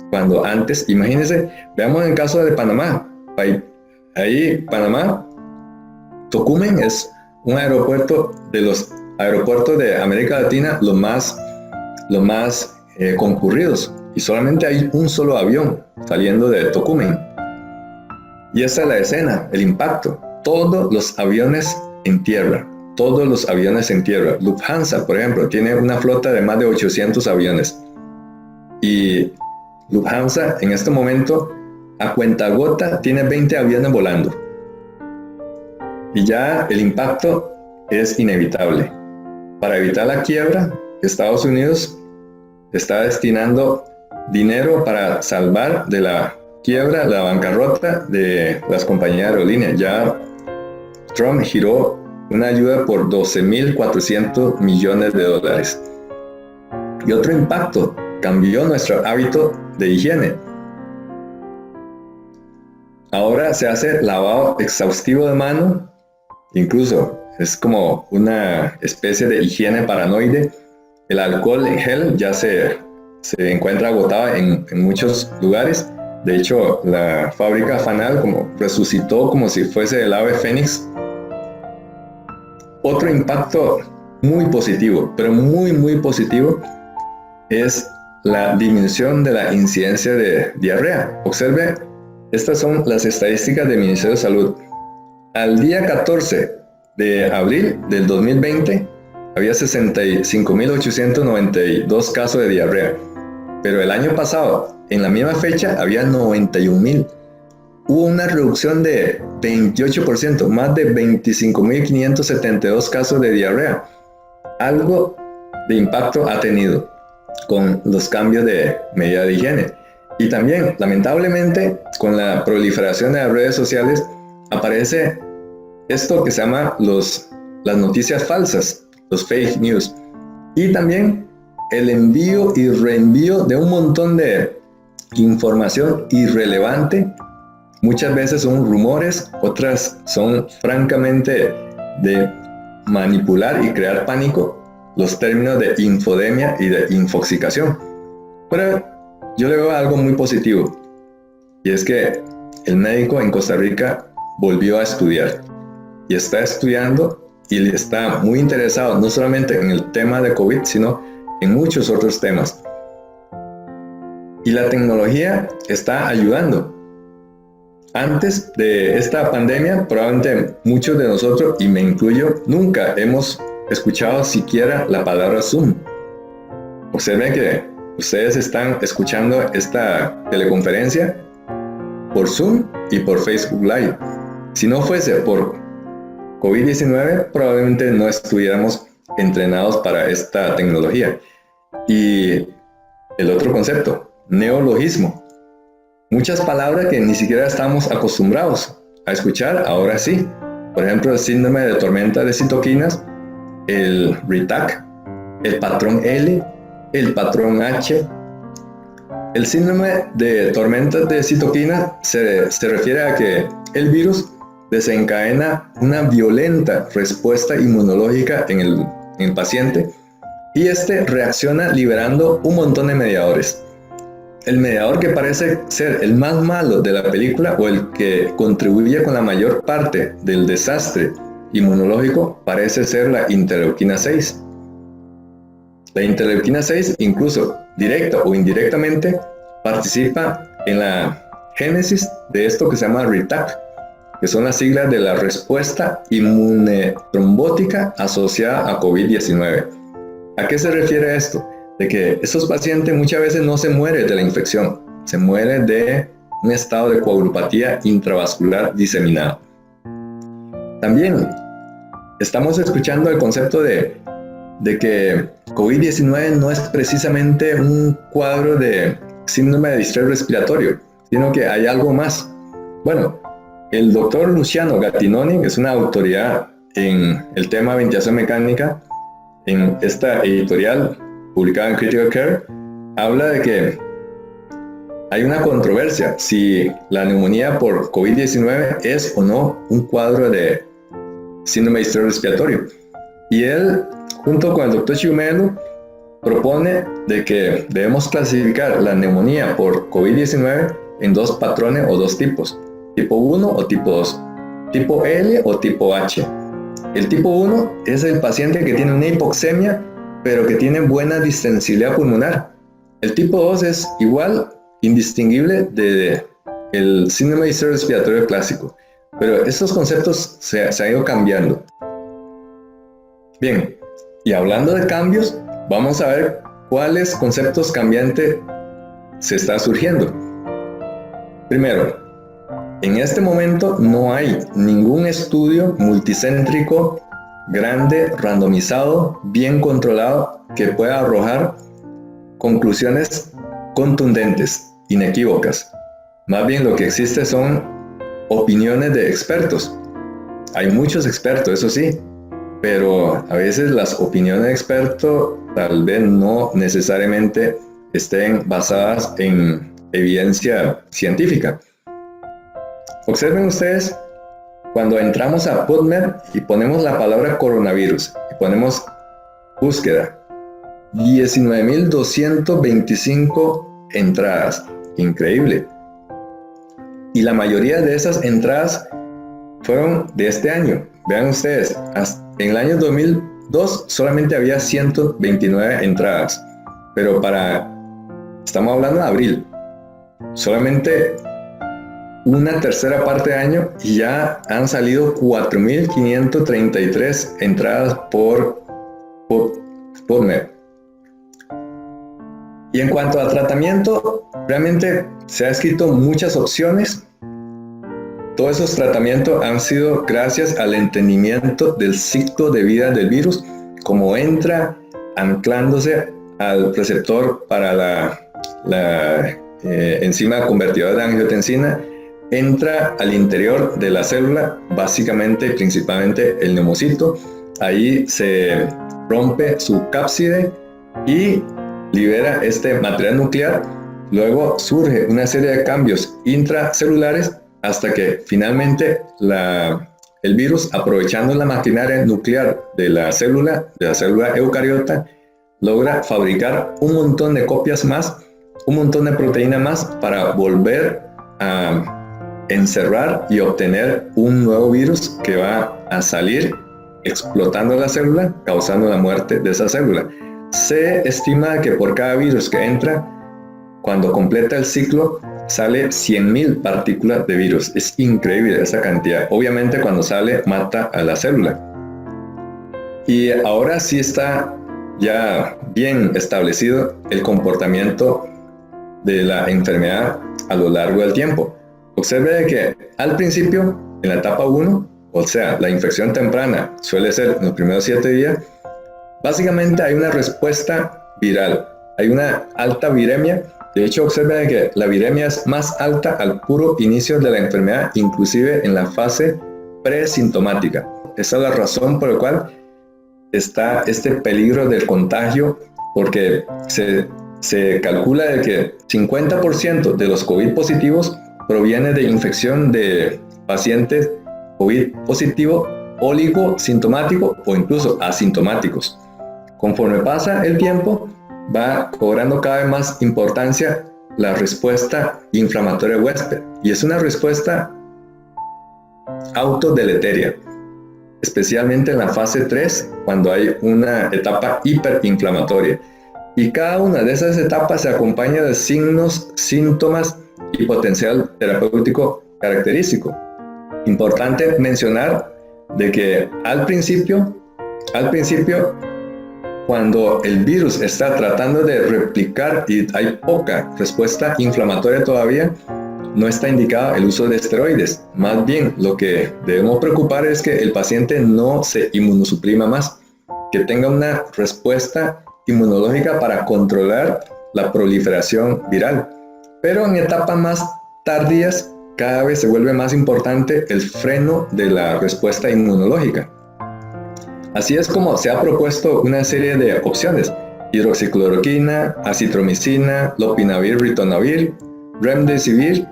Cuando antes, imagínense, veamos el caso de Panamá. Ahí Panamá, Tocumen es un aeropuerto de los aeropuertos de América Latina los más concurridos, y solamente hay un solo avión saliendo de Tocumen. Y esa es la escena, el impacto. Todos los aviones en tierra. Lufthansa, por ejemplo, tiene una flota de más de 800 aviones. Y Lufthansa en este momento, a cuentagota, tiene 20 aviones volando. Y ya el impacto es inevitable. Para evitar la quiebra, Estados Unidos está destinando dinero para salvar de la quiebra, la bancarrota de las compañías aerolíneas. Ya Trump giró una ayuda por $12.400 millones. Y otro impacto, cambió nuestro hábito de higiene. Ahora se hace lavado exhaustivo de mano, incluso es como una especie de higiene paranoide. El alcohol en gel ya se encuentra agotado en muchos lugares. De hecho, la fábrica Fanal como resucitó como si fuese el ave fénix. Otro impacto muy positivo, pero muy positivo, es la disminución de la incidencia de diarrea. Observe, estas son las estadísticas del Ministerio de Salud. Al día 14 de abril del 2020, había 65.892 casos de diarrea. Pero el año pasado, en la misma fecha, había 91.000. Hubo una reducción de 28%, más de 25.572 casos de diarrea. Algo de impacto ha tenido con los cambios de medida de higiene. Y también, lamentablemente, con la proliferación de las redes sociales, aparece esto que se llama las noticias falsas, los fake news. Y también el envío y reenvío de un montón de información irrelevante. Muchas veces son rumores, otras son francamente de manipular y crear pánico, los términos de infodemia y de infoxicación. Pero yo le veo algo muy positivo, y es que el médico en Costa Rica volvió a estudiar, y está estudiando y está muy interesado no solamente en el tema de COVID, sino en muchos otros temas. Y la tecnología está ayudando. Antes de esta pandemia, probablemente muchos de nosotros, y me incluyo, nunca hemos escuchado siquiera la palabra Zoom. Observen que ustedes están escuchando esta teleconferencia por Zoom y por Facebook Live. Si no fuese por COVID-19, probablemente no estuviéramos entrenados para esta tecnología. Y el otro concepto, neologismo. Muchas palabras que ni siquiera estamos acostumbrados a escuchar, ahora sí. Por ejemplo, el síndrome de tormenta de citoquinas, el RITAC, el patrón L, el patrón H. El síndrome de tormenta de citoquinas se refiere a que el virus desencadena una violenta respuesta inmunológica en el paciente, y este reacciona liberando un montón de mediadores. El mediador que parece ser el más malo de la película, o el que contribuye con la mayor parte del desastre inmunológico, parece ser la interleuquina 6. La interleuquina 6, incluso directa o indirectamente, participa en la génesis de esto que se llama RITAC, que son las siglas de la respuesta inmunotrombótica asociada a COVID-19. ¿A qué se refiere esto? De que estos pacientes muchas veces no se mueren de la infección, se mueren de un estado de coagulopatía intravascular diseminada. También estamos escuchando el concepto de que COVID-19 no es precisamente un cuadro de síndrome de distrés respiratorio, sino que hay algo más. Bueno, el doctor Luciano Gattinoni, que es una autoridad en el tema de ventilación mecánica, en esta editorial publicada en Critical Care, habla de que hay una controversia si la neumonía por COVID-19 es o no un cuadro de síndrome de distrés respiratorio. Y él, junto con el doctor Chiumelo, propone de que debemos clasificar la neumonía por COVID-19 en dos patrones o dos tipos, tipo 1 o tipo 2, tipo L o tipo H. El tipo 1 es el paciente que tiene una hipoxemia, pero que tiene buena distensibilidad pulmonar. El tipo 2 es igual, indistinguible del síndrome de distrés respiratorio clásico. Pero estos conceptos se han ido cambiando. Bien, y hablando de cambios, vamos a ver cuáles conceptos cambiantes se están surgiendo. Primero, en este momento no hay ningún estudio multicéntrico, grande, randomizado, bien controlado, que pueda arrojar conclusiones contundentes, inequívocas. Más bien lo que existe son opiniones de expertos. Hay muchos expertos, eso sí, pero a veces las opiniones de expertos tal vez no necesariamente estén basadas en evidencia científica. Observen ustedes, cuando entramos a PubMed y ponemos la palabra coronavirus y ponemos búsqueda, 19.225 entradas. Increíble. Y la mayoría de esas entradas fueron de este año. Vean ustedes, en el año 2002 solamente había 129 entradas, pero estamos hablando de abril, solamente una tercera parte de año y ya han salido 4.533 entradas por mes. Y en cuanto a tratamiento, realmente se ha escrito muchas opciones. Todos esos tratamientos han sido gracias al entendimiento del ciclo de vida del virus, como entra anclándose al receptor para la enzima convertidora de angiotensina, entra al interior de la célula, básicamente y principalmente el neumocito. Ahí se rompe su cápside y libera este material nuclear. Luego surge una serie de cambios intracelulares hasta que finalmente el virus, aprovechando la maquinaria nuclear de la célula eucariota, logra fabricar un montón de copias más, un montón de proteína más para volver a encerrar y obtener un nuevo virus que va a salir explotando la célula, causando la muerte de esa célula. Se estima que por cada virus que entra, cuando completa el ciclo, sale 100.000 partículas de virus. Es increíble esa cantidad. Obviamente cuando sale, mata a la célula. Y ahora sí está ya bien establecido el comportamiento de la enfermedad a lo largo del tiempo. Observe que al principio, en la etapa 1, o sea, la infección temprana suele ser en los primeros 7 días, básicamente hay una respuesta viral, hay una alta viremia. De hecho, observen que la viremia es más alta al puro inicio de la enfermedad, inclusive en la fase presintomática. Esa es la razón por la cual está este peligro del contagio, porque se calcula de que 50% de los COVID positivos proviene de infección de pacientes COVID positivo, oligosintomático o incluso asintomáticos. Conforme pasa el tiempo, va cobrando cada vez más importancia la respuesta inflamatoria huésped, y es una respuesta autodeleteria, especialmente en la fase 3, cuando hay una etapa hiperinflamatoria. Y cada una de esas etapas se acompaña de signos, síntomas y potencial terapéutico característico. Importante mencionar de que al principio, cuando el virus está tratando de replicar y hay poca respuesta inflamatoria todavía, no está indicado el uso de esteroides. Más bien, lo que debemos preocupar es que el paciente no se inmunosuprima más, que tenga una respuesta inmunológica para controlar la proliferación viral. Pero en etapas más tardías, cada vez se vuelve más importante el freno de la respuesta inmunológica. Así es como se ha propuesto una serie de opciones: hidroxicloroquina, acitromicina, lopinavir, ritonavir, remdesivir,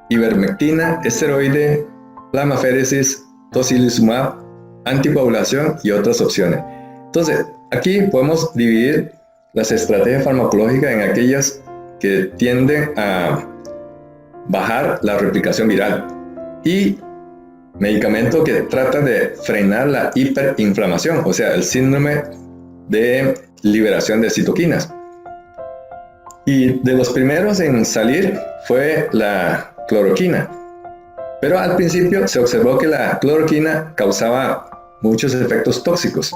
ivermectina, esteroide, plasmaféresis, tocilizumab, anticoagulación y otras opciones. Entonces, aquí podemos dividir las estrategias farmacológicas en aquellas que tienden a bajar la replicación viral y medicamento que trata de frenar la hiperinflamación, o sea, el síndrome de liberación de citoquinas. Y de los primeros en salir fue la cloroquina, pero al principio se observó que la cloroquina causaba muchos efectos tóxicos,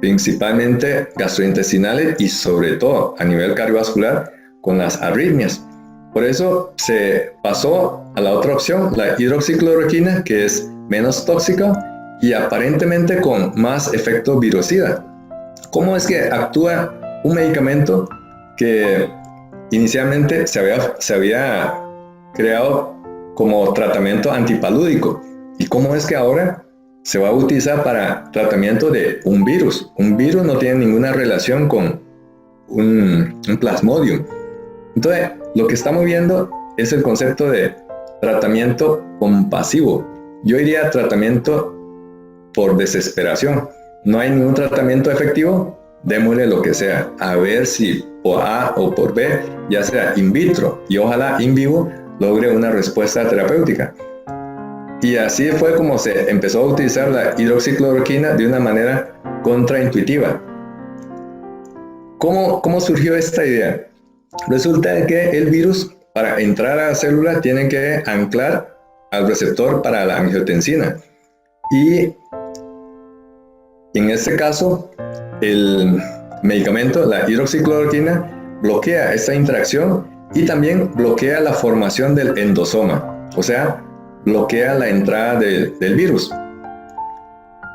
principalmente gastrointestinales y sobre todo a nivel cardiovascular con las arritmias. Por eso se pasó a la otra opción, la hidroxicloroquina, que es menos tóxica y aparentemente con más efecto virocida. ¿Cómo es que actúa un medicamento que inicialmente se había creado como tratamiento antipalúdico? ¿Y cómo es que ahora se va a utilizar para tratamiento de un virus? Un virus no tiene ninguna relación con un plasmodium. Entonces, lo que estamos viendo es el concepto de tratamiento compasivo. Yo diría tratamiento por desesperación. No hay ningún tratamiento efectivo, démosle lo que sea, a ver si por A o por B, ya sea in vitro y ojalá in vivo, logre una respuesta terapéutica. Y así fue como se empezó a utilizar la hidroxicloroquina de una manera contraintuitiva. ¿Cómo surgió esta idea? Resulta que el virus, para entrar a la célula, tiene que anclar al receptor para la angiotensina. Y en este caso, el medicamento, la hidroxicloroquina, bloquea esta interacción y también bloquea la formación del endosoma, o sea, bloquea la entrada del virus.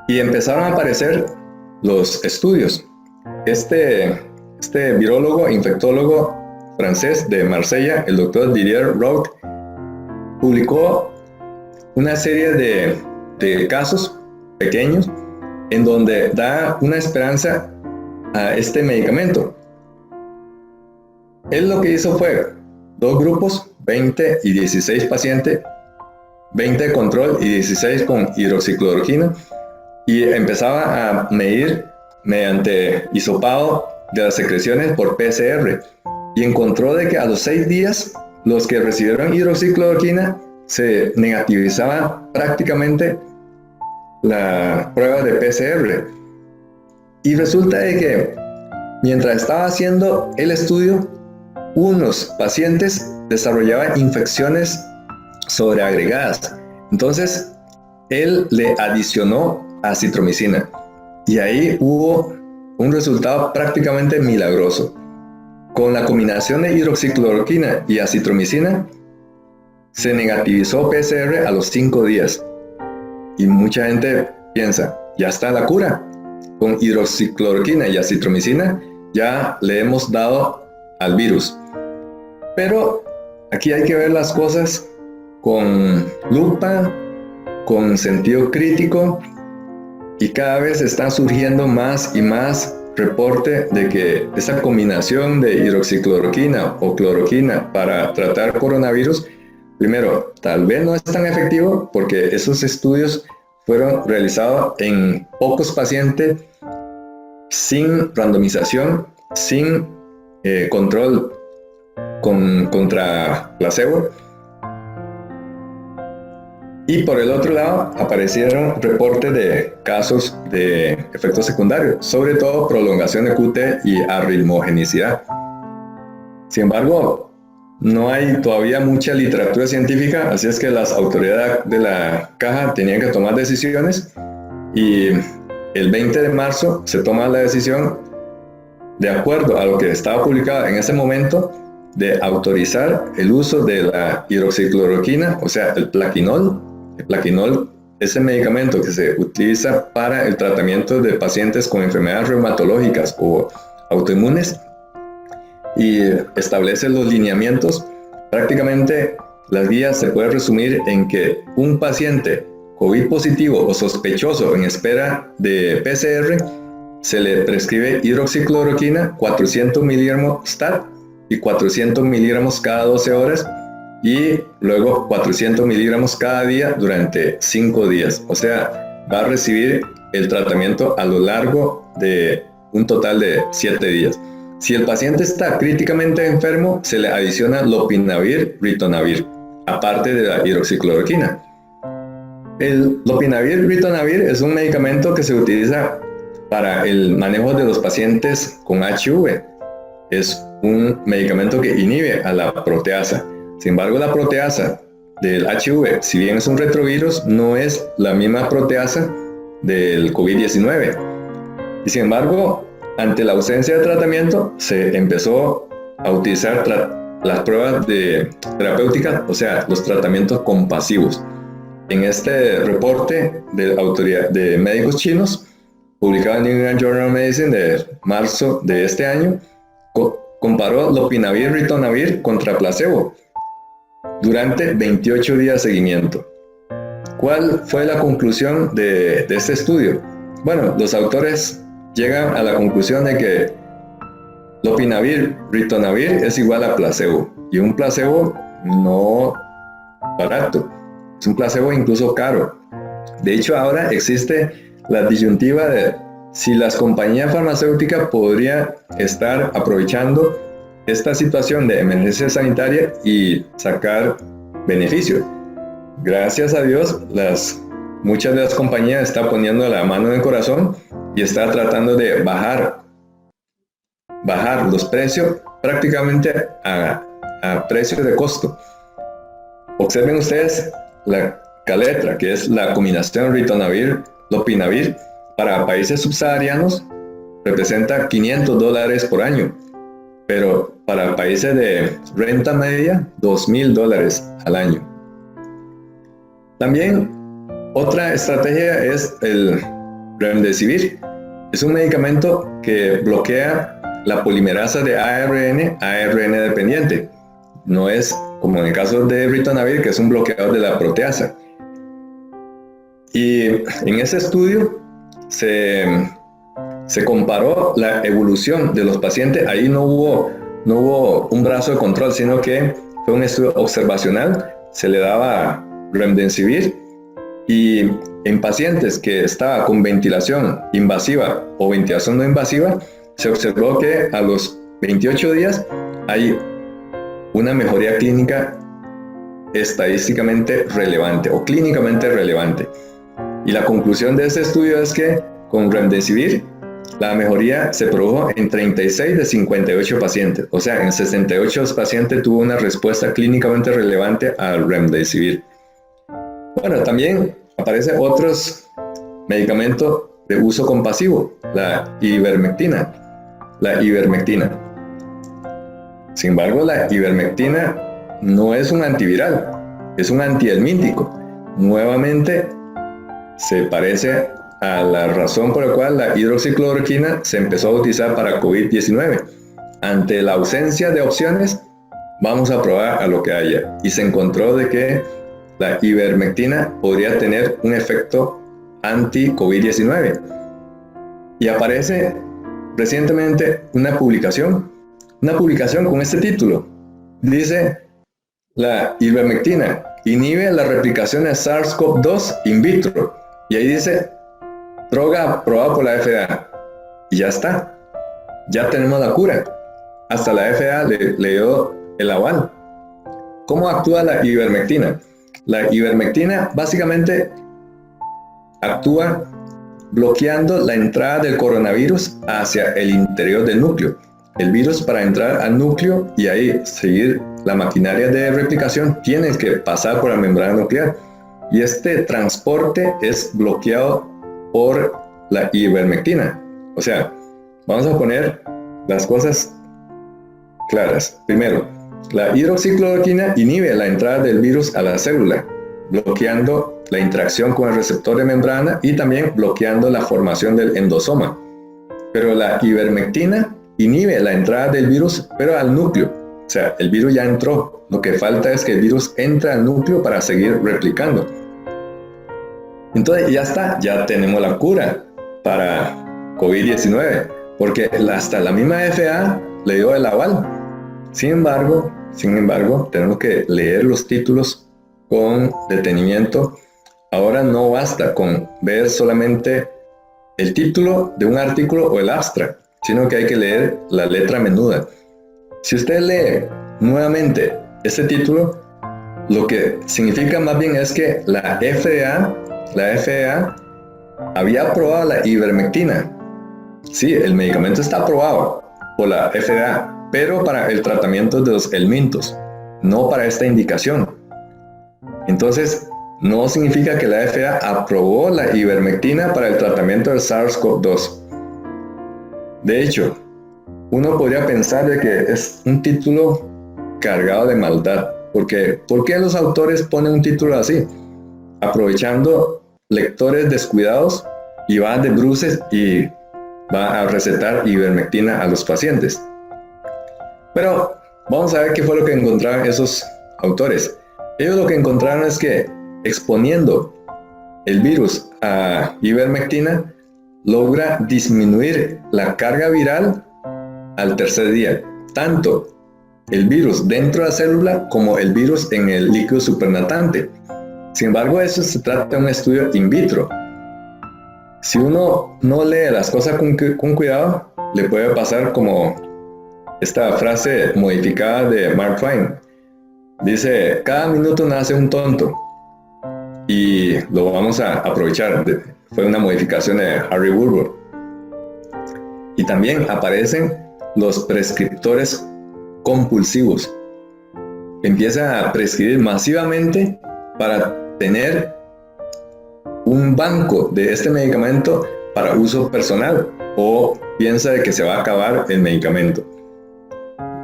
Y empezaron a aparecer los estudios. Este virólogo, infectólogo francés de Marsella, el doctor Didier Raoult, publicó una serie de casos pequeños en donde da una esperanza a este medicamento. Él lo que hizo fue 2 grupos, 20 y 16 pacientes, 20 de control y 16 con hidroxicloroquina, y empezaba a medir mediante hisopado de las secreciones por PCR, y encontró de que a los 6 días los que recibieron hidroxicloroquina se negativizaba prácticamente la prueba de PCR. Y resulta de que mientras estaba haciendo el estudio, unos pacientes desarrollaban infecciones sobreagregadas. Entonces, él le adicionó acitromicina y ahí hubo un resultado prácticamente milagroso. Con la combinación de hidroxicloroquina y acitromicina, se negativizó PCR a los 5 días. Y mucha gente piensa, ya está la cura. Con hidroxicloroquina y acitromicina ya le hemos dado al virus. Pero aquí hay que ver las cosas con lupa, con sentido crítico, y cada vez están surgiendo más y más reporte de que esa combinación de hidroxicloroquina o cloroquina para tratar coronavirus, primero, tal vez no es tan efectivo porque esos estudios fueron realizados en pocos pacientes, sin randomización, sin control contra placebo. Y por el otro lado, aparecieron reportes de casos de efectos secundarios, sobre todo prolongación de QT y arritmogenicidad. Sin embargo, no hay todavía mucha literatura científica, así es que las autoridades de la caja tenían que tomar decisiones, y el 20 de marzo se toma la decisión, de acuerdo a lo que estaba publicado en ese momento, de autorizar el uso de la hidroxicloroquina, o sea, el plaquenol. El plaquenol es el medicamento que se utiliza para el tratamiento de pacientes con enfermedades reumatológicas o autoinmunes, y establece los lineamientos. Prácticamente las guías se puede resumir en que un paciente COVID positivo o sospechoso en espera de PCR se le prescribe hidroxicloroquina 400 miligramos STAT y 400 miligramos cada 12 horas, y luego 400 miligramos cada día durante 5 días. O sea, va a recibir el tratamiento a lo largo de un total de 7 días. Si el paciente está críticamente enfermo, se le adiciona lopinavir, ritonavir, aparte de la hidroxicloroquina. El lopinavir, ritonavir es un medicamento que se utiliza para el manejo de los pacientes con HIV. Es un medicamento que inhibe a la proteasa. Sin embargo, la proteasa del HIV, si bien es un retrovirus, no es la misma proteasa del COVID-19. Y sin embargo, ante la ausencia de tratamiento, se empezó a utilizar las pruebas terapéuticas, o sea, los tratamientos compasivos. En este reporte de autoridad de médicos chinos, publicado en New England Journal of Medicine de marzo de este año, comparó lopinavir, ritonavir contra placebo durante 28 días de seguimiento. ¿Cuál fue la conclusión de este estudio? Bueno, los autores llegan a la conclusión de que lopinavir, ritonavir es igual a placebo, y un placebo no barato, es un placebo incluso caro. De hecho, ahora existe la disyuntiva de si las compañías farmacéuticas podrían estar aprovechando esta situación de emergencia sanitaria y sacar beneficio. Gracias a Dios, muchas de las compañías están poniendo la mano en el corazón y están tratando de bajar los precios prácticamente a precios de costo. Observen ustedes la Kaletra, que es la combinación ritonavir-lopinavir para países subsaharianos, representa $500 por año, pero para países de renta media, $2,000 al año. También otra estrategia es el remdesivir. Es un medicamento que bloquea la polimerasa de ARN dependiente. No es como en el caso de ritonavir, que es un bloqueador de la proteasa. Y en ese estudio se comparó la evolución de los pacientes. Ahí no hubo un brazo de control, sino que fue un estudio observacional. Se le daba remdesivir y en pacientes que estaban con ventilación invasiva o ventilación no invasiva, se observó que a los 28 días hay una mejoría clínica estadísticamente relevante o clínicamente relevante. Y la conclusión de este estudio es que con remdesivir la mejoría se produjo en 36 de 58 pacientes, o sea, en 68 pacientes tuvo una respuesta clínicamente relevante al remdesivir. Bueno, también aparecen otros medicamentos de uso compasivo, la ivermectina. Sin embargo, la ivermectina no es un antiviral, es un antihelmíntico. Nuevamente, se parece a la razón por la cual la hidroxicloroquina se empezó a utilizar para COVID-19. Ante la ausencia de opciones, vamos a probar a lo que haya. Y se encontró de que la ivermectina podría tener un efecto anti-COVID-19. Y aparece recientemente una publicación con este título. Dice, la ivermectina inhibe la replicación de SARS-CoV-2 in vitro. Y ahí dice, droga aprobada por la FDA. Y ya está. Ya tenemos la cura. Hasta la FDA le dio el aval. ¿Cómo actúa la ivermectina? La ivermectina básicamente actúa bloqueando la entrada del coronavirus hacia el interior del núcleo. El virus, para entrar al núcleo y ahí seguir la maquinaria de replicación, tiene que pasar por la membrana nuclear. Y este transporte es bloqueado por la ivermectina. O sea, vamos a poner las cosas claras. Primero, la hidroxicloroquina inhibe la entrada del virus a la célula, bloqueando la interacción con el receptor de membrana y también bloqueando la formación del endosoma. Pero la ivermectina inhibe la entrada del virus, pero al núcleo. O sea, el virus ya entró. Lo que falta es que el virus entre al núcleo para seguir replicando. Entonces ya está, ya tenemos la cura para COVID-19, porque hasta la misma FDA le dio el aval. Sin embargo, tenemos que leer los títulos con detenimiento. Ahora no basta con ver solamente el título de un artículo o el abstract, sino que hay que leer la letra menuda. Si usted lee nuevamente este título, lo que significa más bien es que la FDA había aprobado la ivermectina. Sí, el medicamento está aprobado por la FDA, pero para el tratamiento de los helmintos, no para esta indicación. Entonces, no significa que la FDA aprobó la ivermectina para el tratamiento del SARS-CoV-2. De hecho, uno podría pensar de que es un título cargado de maldad, porque ¿por qué los autores ponen un título así? Aprovechando lectores descuidados y va de bruces y va a recetar ivermectina a los pacientes. Pero vamos a ver qué fue lo que encontraron esos autores. Ellos lo que encontraron es que exponiendo el virus a ivermectina logra disminuir la carga viral al tercer día, tanto el virus dentro de la célula como el virus en el líquido supernatante. Sin embargo, eso se trata de un estudio in vitro. Si uno no lee las cosas con cuidado, le puede pasar como esta frase modificada de Mark Twain. Dice, cada minuto nace un tonto y lo vamos a aprovechar. Fue una modificación de Harry Woodward. Y también aparecen los prescriptores compulsivos. Empiezan a prescribir masivamente para tener un banco de este medicamento para uso personal, o piensa de que se va a acabar el medicamento.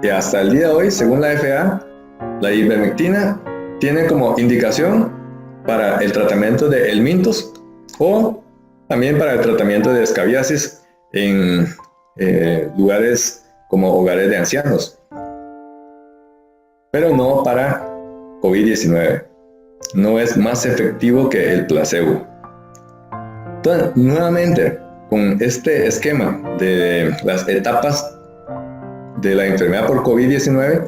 Y hasta el día de hoy, según la FDA, la ivermectina tiene como indicación para el tratamiento de helmintos o también para el tratamiento de escabiasis en lugares como hogares de ancianos, pero no para COVID-19. No es más efectivo que el placebo. Entonces, nuevamente, con este esquema de las etapas de la enfermedad por COVID-19,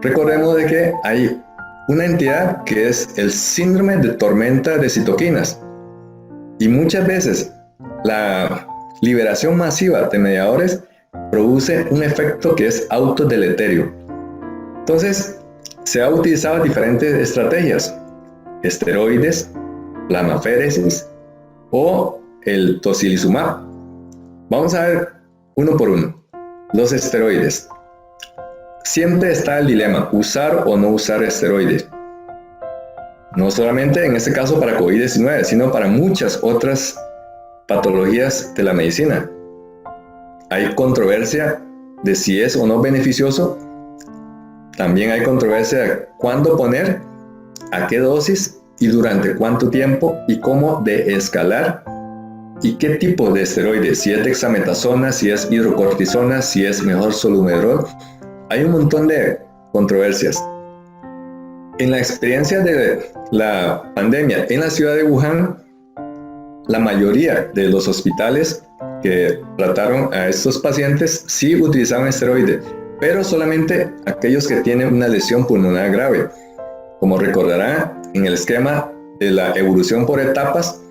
recordemos de que hay una entidad que es el síndrome de tormenta de citoquinas. Y muchas veces la liberación masiva de mediadores produce un efecto que es autodeleterio. Entonces, se ha utilizado diferentes estrategias: esteroides, plasmaféresis o el tocilizumab. Vamos a ver uno por uno. Los esteroides. Siempre está el dilema, usar o no usar esteroides. No solamente en este caso para COVID-19, sino para muchas otras patologías de la medicina. Hay controversia de si es o no beneficioso. También hay controversia de cuándo poner, a qué dosis y durante cuánto tiempo y cómo de escalar y qué tipo de esteroides, si es dexametasona, si es hidrocortisona, si es mejor solumedrol. Hay un montón de controversias. En la experiencia de la pandemia en la ciudad de Wuhan, la mayoría de los hospitales que trataron a estos pacientes sí utilizaban esteroides, pero solamente aquellos que tienen una lesión pulmonar grave. Como recordarán, en el esquema de la evolución por etapas,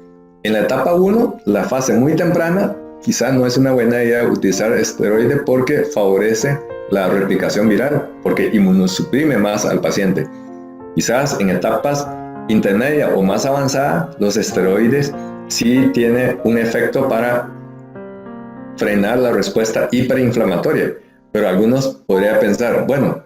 en la etapa 1, la fase muy temprana, quizás no es una buena idea utilizar esteroides porque favorece la replicación viral, porque inmunosuprime más al paciente. Quizás en etapas intermedia o más avanzada, los esteroides sí tienen un efecto para frenar la respuesta hiperinflamatoria, pero algunos podrían pensar, bueno,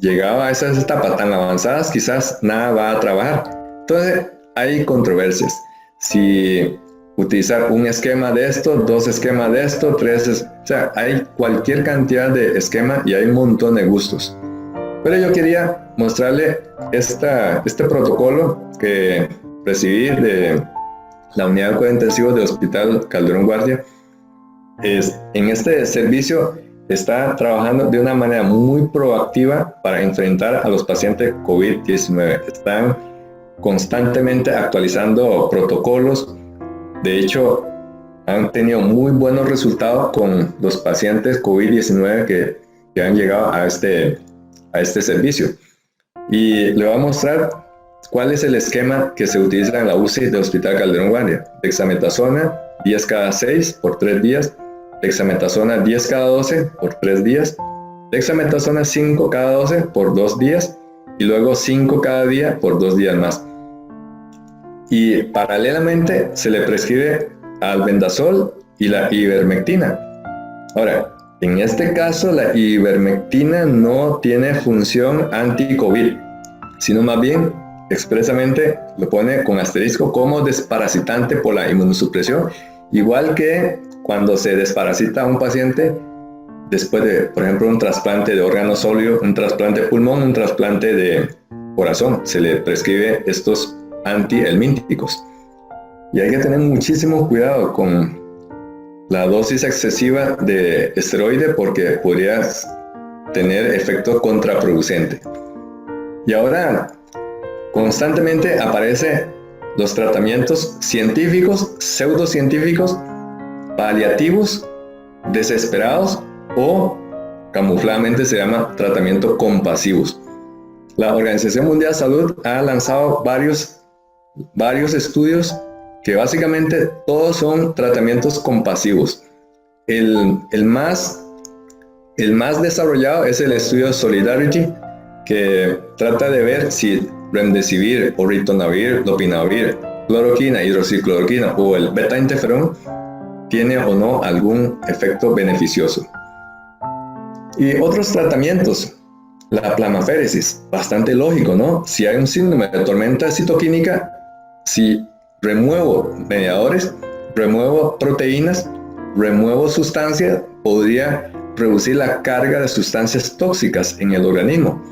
llegado a esas etapas tan avanzadas, quizás nada va a trabajar. Entonces, hay controversias. Si utilizar un esquema de esto, 2 esquemas de esto, 3, o sea, hay cualquier cantidad de esquemas y hay un montón de gustos. Pero yo quería mostrarle este protocolo que recibí de la unidad de cuidados intensivos del Hospital Calderón Guardia. En este servicio está trabajando de una manera muy proactiva para enfrentar a los pacientes COVID-19. Están constantemente actualizando protocolos. De hecho, han tenido muy buenos resultados con los pacientes COVID-19 que han llegado a este servicio. Y le voy a mostrar cuál es el esquema que se utiliza en la UCI del Hospital Calderón Guardia. Dexametasona 10 cada 6 por 3 días. Dexametasona 10 cada 12 por 3 días. Dexametasona 5 cada 12 por 2 días. Y luego 5 cada día por 2 días más. Y paralelamente se le prescribe albendazol y la ivermectina. Ahora, en este caso la ivermectina no tiene función anti-COVID, sino más bien expresamente lo pone con asterisco como desparasitante por la inmunosupresión, igual que cuando se desparasita a un paciente después de, por ejemplo, un trasplante de órgano sólido, un trasplante de pulmón, un trasplante de corazón, se le prescribe estos antihelmínticos. Y hay que tener muchísimo cuidado con la dosis excesiva de esteroide porque podría tener efecto contraproducente. Y ahora constantemente aparecen los tratamientos científicos, pseudocientíficos, paliativos, desesperados o camufladamente se llama tratamiento compasivos. La Organización Mundial de Salud ha lanzado varios estudios que básicamente todos son tratamientos compasivos. El más desarrollado es el estudio Solidarity, que trata de ver si remdesivir o ritonavir, lopinavir, cloroquina, hidroxicloroquina o el beta-interferón tiene o no algún efecto beneficioso. Y otros tratamientos, la plasmaféresis, bastante lógico, ¿no? Si hay un síndrome de tormenta citoquímica, si remuevo mediadores, remuevo proteínas, remuevo sustancias, podría reducir la carga de sustancias tóxicas en el organismo.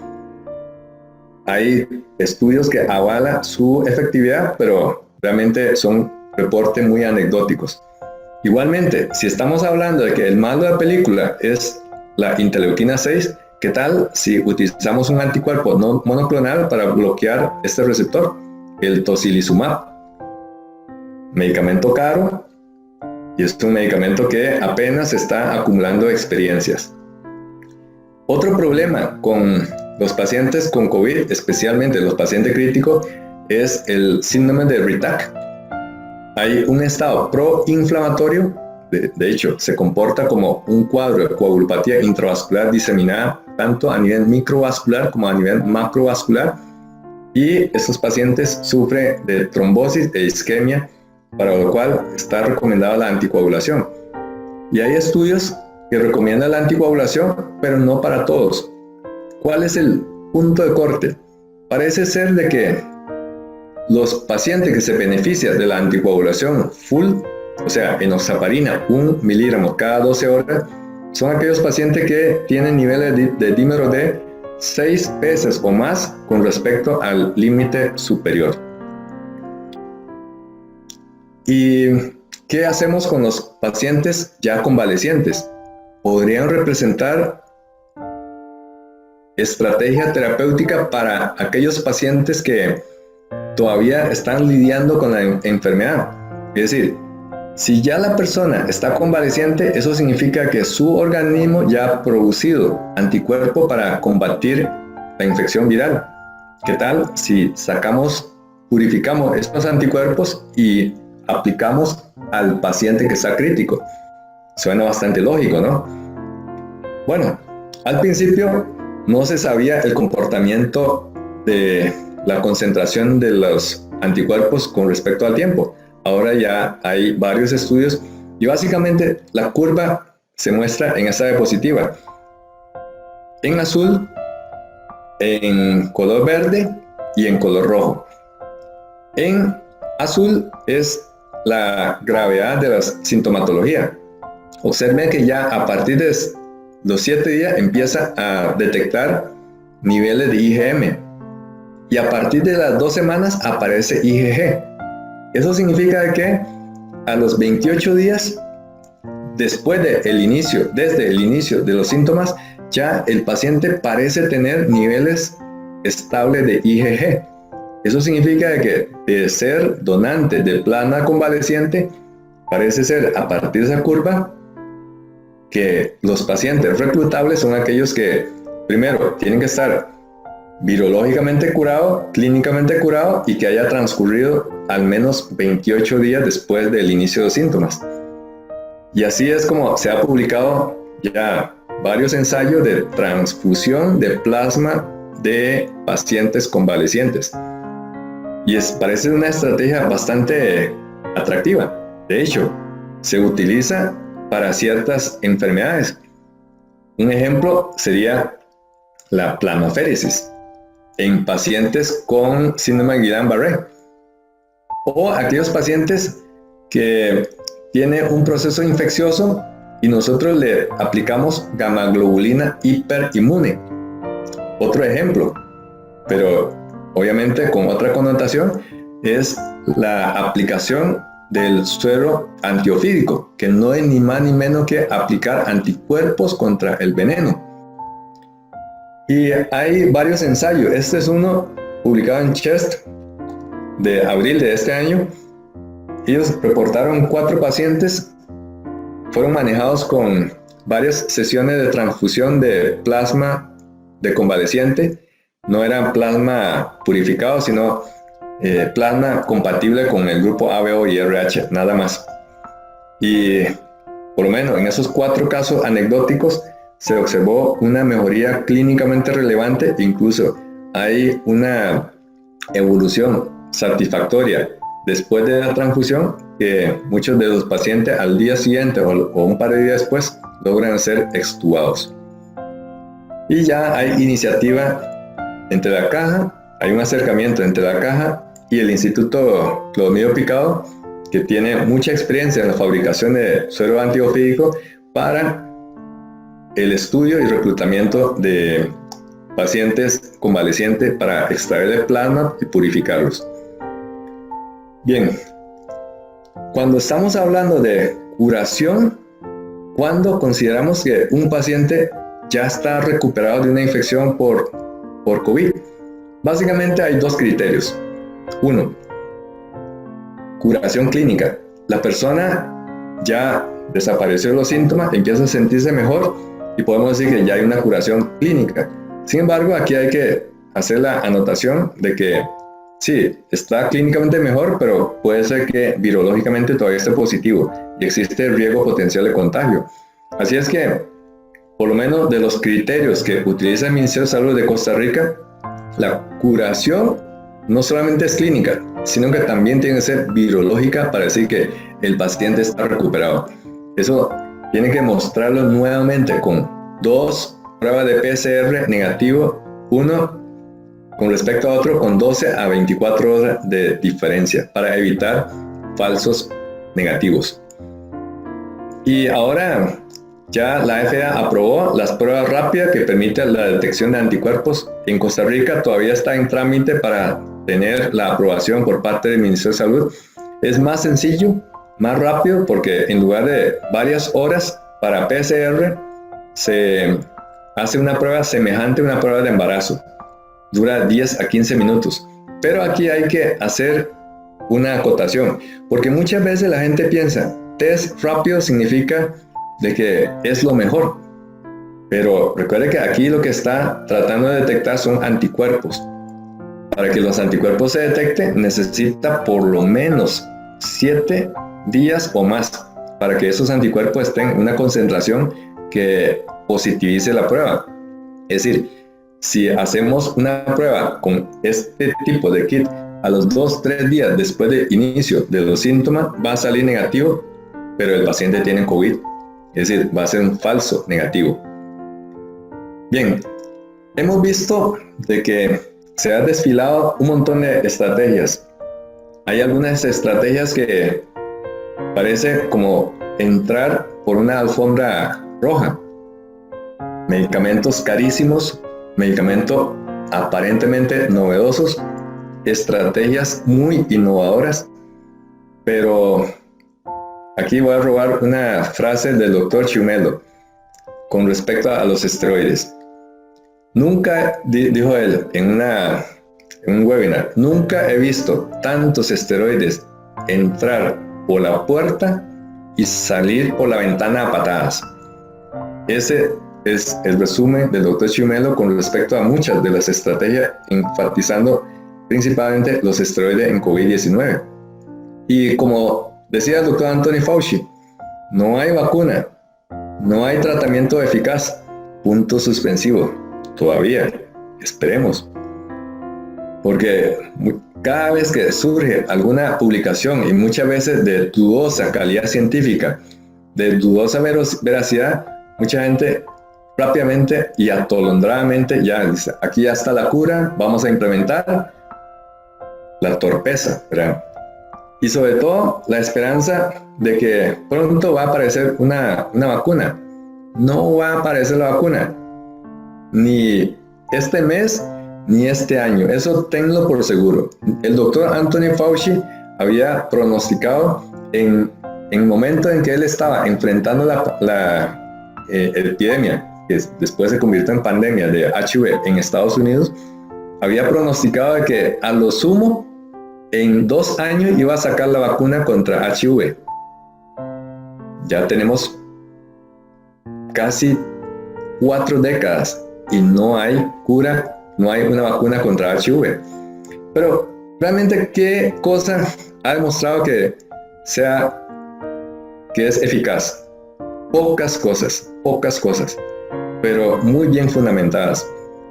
Hay estudios que avalan su efectividad, pero realmente son reportes muy anecdóticos. Igualmente, si estamos hablando de que el malo de la película es la interleuquina 6, ¿qué tal si utilizamos un anticuerpo no monoclonal para bloquear este receptor? El tocilizumab. Medicamento caro, y es un medicamento que apenas está acumulando experiencias. Otro problema con los pacientes con COVID, especialmente los pacientes críticos, es el síndrome de Retac. Hay un estado proinflamatorio, de hecho, se comporta como un cuadro de coagulopatía intravascular diseminada tanto a nivel microvascular como a nivel macrovascular, y estos pacientes sufren de trombosis e isquemia, para lo cual está recomendada la anticoagulación. Y hay estudios que recomiendan la anticoagulación, pero no para todos. ¿Cuál es el punto de corte? Parece ser de que los pacientes que se benefician de la anticoagulación full, o sea, enoxaparina 1 miligramo cada 12 horas, son aquellos pacientes que tienen niveles de dímero de 6 veces o más con respecto al límite superior. ¿Y qué hacemos con los pacientes ya convalecientes? Podrían representar estrategia terapéutica para aquellos pacientes que todavía están lidiando con la enfermedad. Es decir, si ya la persona está convaleciente, eso significa que su organismo ya ha producido anticuerpos para combatir la infección viral. ¿Qué tal si purificamos estos anticuerpos y aplicamos al paciente que está crítico? Suena bastante lógico, ¿no? Bueno, al principio no se sabía el comportamiento de la concentración de los anticuerpos con respecto al tiempo. Ahora ya hay varios estudios y básicamente la curva se muestra en esta diapositiva. En azul, en color verde y en color rojo. En azul es la gravedad de la sintomatología. Observen que ya a partir de los 7 días empieza a detectar niveles de IgM y a partir de las 2 semanas aparece IgG. Eso significa que a los 28 días desde el inicio de los síntomas, ya el paciente parece tener niveles estables de IgG. Eso significa que de ser donante de plasma convaleciente, parece ser a partir de esa curva que los pacientes reclutables son aquellos que primero tienen que estar virológicamente curado, clínicamente curado y que haya transcurrido al menos 28 días después del inicio de los síntomas. Y así es como se ha publicado ya varios ensayos de transfusión de plasma de pacientes convalecientes. Y parece una estrategia bastante atractiva. De hecho, se utiliza para ciertas enfermedades. Un ejemplo sería la plasmaféresis en pacientes con síndrome de Guillain-Barré o aquellos pacientes que tienen un proceso infeccioso y nosotros le aplicamos gamma-globulina hiperinmune. Otro ejemplo, pero obviamente con otra connotación, es la aplicación del suero antiofídico, que no es ni más ni menos que aplicar anticuerpos contra el veneno. Y hay varios ensayos. Este es uno publicado en Chest de abril de este año. Ellos reportaron 4 pacientes, fueron manejados con varias sesiones de transfusión de plasma de convaleciente. No eran plasma purificado, sino plasma compatible con el grupo ABO y RH, nada más. Y por lo menos en esos 4 casos anecdóticos se observó una mejoría clínicamente relevante, incluso hay una evolución satisfactoria después de la transfusión, que muchos de los pacientes al día siguiente o un par de días después logran ser extubados. Y ya hay iniciativa entre la caja, hay un acercamiento entre la caja y el Instituto Clodomiro Picado, que tiene mucha experiencia en la fabricación de suero antiofídico para el estudio y reclutamiento de pacientes convalecientes para extraer el plasma y purificarlos. Bien, cuando estamos hablando de curación, ¿cuándo consideramos que un paciente ya está recuperado de una infección por COVID? Básicamente hay dos criterios. Uno, curación clínica. La persona ya desapareció los síntomas, empieza a sentirse mejor y podemos decir que ya hay una curación clínica. Sin embargo, aquí hay que hacer la anotación de que sí, está clínicamente mejor, pero puede ser que virológicamente todavía esté positivo y existe el riesgo potencial de contagio. Así es que, por lo menos de los criterios que utiliza el Ministerio de Salud de Costa Rica, la curación no solamente es clínica, sino que también tiene que ser virológica para decir que el paciente está recuperado. Eso tiene que mostrarlo nuevamente con 2 pruebas de PCR negativo, uno con respecto a otro con 12 a 24 horas de diferencia para evitar falsos negativos. Y ahora ya la FDA aprobó las pruebas rápidas que permiten la detección de anticuerpos. En Costa Rica todavía está en trámite para tener la aprobación por parte del Ministerio de Salud. Es más sencillo, más rápido, porque en lugar de varias horas para PCR, se hace una prueba semejante a una prueba de embarazo. Dura 10 a 15 minutos. Pero aquí hay que hacer una acotación, porque muchas veces la gente piensa, test rápido significa de que es lo mejor. Pero recuerde que aquí lo que está tratando de detectar son anticuerpos. Para que los anticuerpos se detecten, necesita por lo menos 7 días o más para que esos anticuerpos estén en una concentración que positivice la prueba. Es decir, si hacemos una prueba con este tipo de kit a los 2-3 días después del inicio de los síntomas, va a salir negativo, pero el paciente tiene COVID. Es decir, va a ser un falso negativo. Bien, hemos visto de que se ha desfilado un montón de estrategias. Hay algunas estrategias que parece como entrar por una alfombra roja. Medicamentos carísimos, medicamentos aparentemente novedosos, estrategias muy innovadoras, pero aquí voy a robar una frase del doctor Chiumelo con respecto a los esteroides. Nunca, dijo él en un webinar, nunca he visto tantos esteroides entrar por la puerta y salir por la ventana a patadas. Ese es el resumen del doctor Chiumelo con respecto a muchas de las estrategias, enfatizando principalmente los esteroides en COVID-19. Y como decía el doctor Anthony Fauci, no hay vacuna, no hay tratamiento eficaz, punto suspensivo, todavía, esperemos. Porque cada vez que surge alguna publicación, y muchas veces de dudosa calidad científica, de dudosa veracidad, mucha gente rápidamente y atolondradamente ya dice, aquí ya está la cura, vamos a implementar la torpeza, ¿verdad? Y sobre todo la esperanza de que pronto va a aparecer una vacuna. No va a aparecer la vacuna, ni este mes, ni este año. Eso tenlo por seguro. El doctor Anthony Fauci había pronosticado en el momento en que él estaba enfrentando la epidemia, que después se convirtió en pandemia de HIV en Estados Unidos, había pronosticado de que a lo sumo en 2 años iba a sacar la vacuna contra HIV. Ya tenemos casi 4 décadas y no hay cura, no hay una vacuna contra HIV. Pero realmente, ¿qué cosa ha demostrado que es eficaz? Pocas cosas. pero muy bien fundamentadas.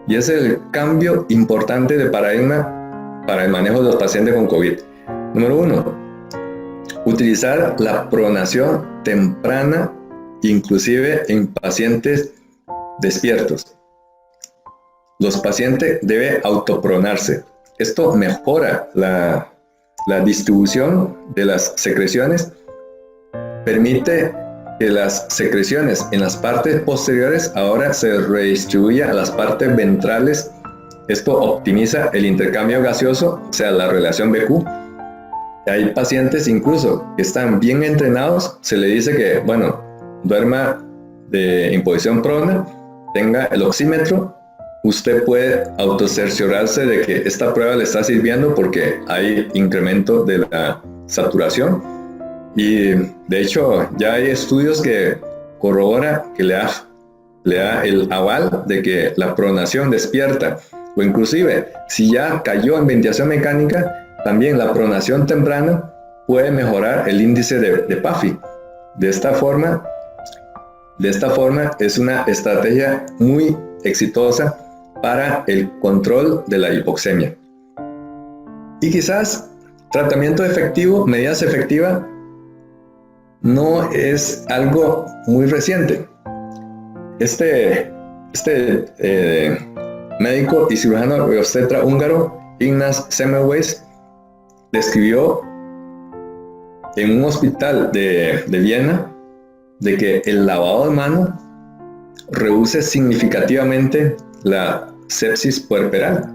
Y es el cambio importante de paradigma para el manejo de los pacientes con COVID. Número 1, utilizar la pronación temprana, inclusive en pacientes despiertos. Los pacientes deben autopronarse. Esto mejora la distribución de las secreciones, permite que las secreciones en las partes posteriores ahora se redistribuyan a las partes ventrales. Esto optimiza el intercambio gaseoso, o sea, la relación BQ. Hay pacientes incluso que están bien entrenados, se le dice que, bueno, duerma en posición prona, tenga el oxímetro, usted puede autocerciorarse de que esta prueba le está sirviendo porque hay incremento de la saturación. Y de hecho ya hay estudios que corrobora que le da el aval de que la pronación despierta, o inclusive si ya cayó en ventilación mecánica, también la pronación temprana puede mejorar el índice de PAFI. De esta forma es una estrategia muy exitosa para el control de la hipoxemia. Y quizás tratamiento efectivo, medidas efectivas, no es algo muy reciente. Este médico y cirujano obstetra húngaro, Ignaz Semmelweis, describió en un hospital de Viena de que el lavado de manos reduce significativamente la sepsis puerperal.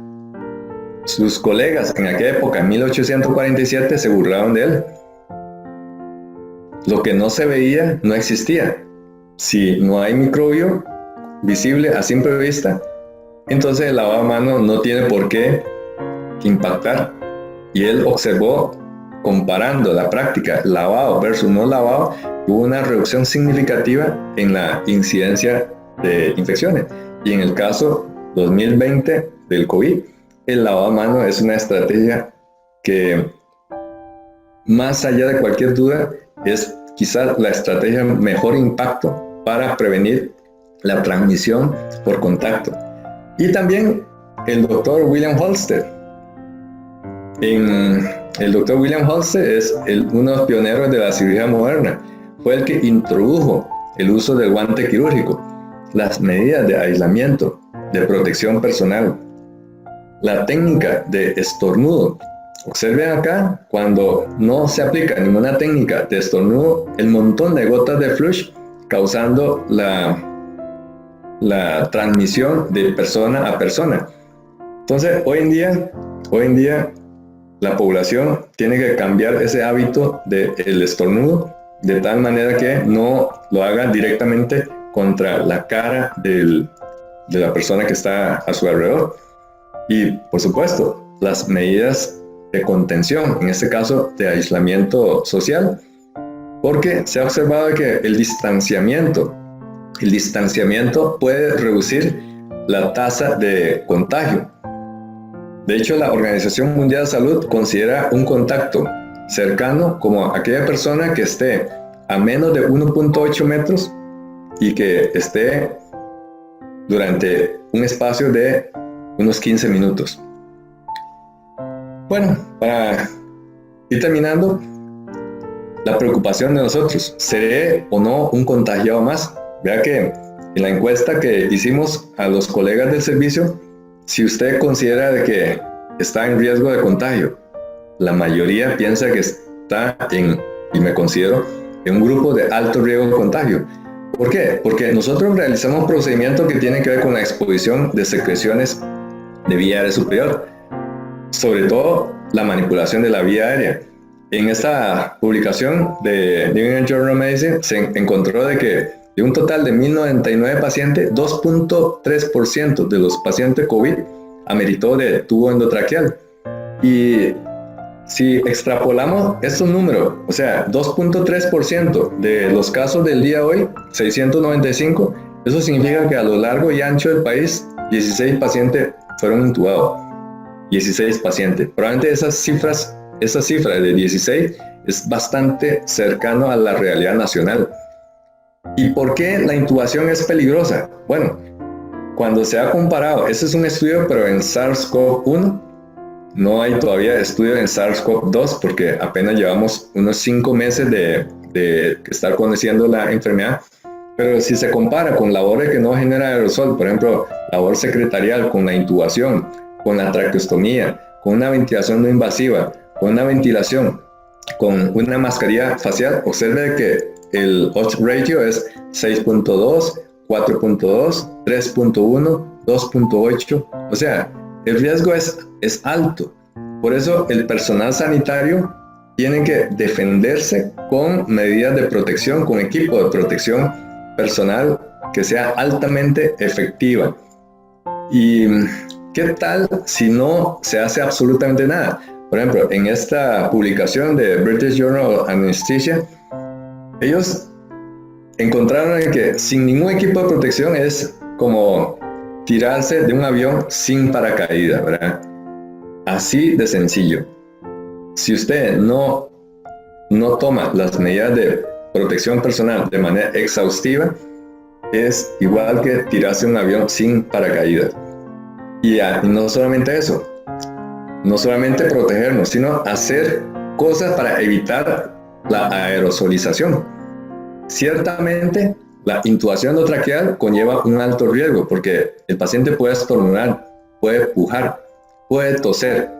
Sus colegas en aquella época, en 1847, se burlaron de él. Lo que no se veía no existía. Si no hay microbio visible a simple vista, entonces el lavado de manos no tiene por qué impactar. Y él observó, comparando la práctica lavado versus no lavado, hubo una reducción significativa en la incidencia de infecciones. Y en el caso 2020 del COVID, el lavado de manos es una estrategia que, más allá de cualquier duda, es quizás la estrategia mejor impacto para prevenir la transmisión por contacto. Y también el doctor William Halsted. El doctor William Halsted es uno de los pioneros de la cirugía moderna. Fue el que introdujo el uso del guante quirúrgico, las medidas de aislamiento, de protección personal, la técnica de estornudo. Observen acá, cuando no se aplica ninguna técnica de estornudo, el montón de gotas de flush causando la transmisión de persona a persona. Entonces, hoy en día, la población tiene que cambiar ese hábito del estornudo de tal manera que no lo haga directamente contra la cara de la persona que está a su alrededor. Y, por supuesto, las medidas de contención, en este caso de aislamiento social, porque se ha observado que el distanciamiento puede reducir la tasa de contagio. De hecho, la Organización Mundial de Salud considera un contacto cercano como aquella persona que esté a menos de 1.8 metros y que esté durante un espacio de unos 15 minutos. Bueno, para ir terminando, la preocupación de nosotros, ¿seré o no un contagiado más? Vea que en la encuesta que hicimos a los colegas del servicio, si usted considera de que está en riesgo de contagio, la mayoría piensa que está y me considero, en un grupo de alto riesgo de contagio. ¿Por qué? Porque nosotros realizamos procedimientos que tienen que ver con la exposición de secreciones de vía aérea superior, sobre todo la manipulación de la vía aérea. En esta publicación de New England Journal of Medicine se encontró de que de un total de 1.099 pacientes, 2.3% de los pacientes COVID ameritó de tubo endotraqueal. Y si extrapolamos estos números, o sea, 2.3% de los casos del día de hoy, 695, eso significa que a lo largo y ancho del país, 16 pacientes fueron intubados. 16 pacientes. Probablemente esa cifra de 16 es bastante cercano a la realidad nacional. ¿Y por qué la intubación es peligrosa? Bueno, cuando se ha comparado, ese es un estudio, pero en SARS-CoV-1, no hay todavía estudio en SARS-CoV-2 porque apenas llevamos unos 5 meses de estar conociendo la enfermedad. Pero si se compara con labores que no genera aerosol, por ejemplo, labor secretarial con la intubación, con la traqueostomía, con una ventilación no invasiva, con una ventilación, con una mascarilla facial, observe que el odds ratio es 6.2, 4.2, 3.1, 2.8. O sea, el riesgo es alto. Por eso el personal sanitario tiene que defenderse con medidas de protección, con equipo de protección personal que sea altamente efectiva. ¿Y qué tal si no se hace absolutamente nada? Por ejemplo, en esta publicación de British Journal of Anesthesia, ellos encontraron que sin ningún equipo de protección es como tirarse de un avión sin paracaídas, ¿verdad? Así de sencillo. Si usted no toma las medidas de protección personal de manera exhaustiva, es igual que tirarse un avión sin paracaídas. Y no solamente eso, no solamente protegernos, sino hacer cosas para evitar la aerosolización. Ciertamente, la intubación endotraqueal conlleva un alto riesgo porque el paciente puede estornudar, puede pujar, puede toser.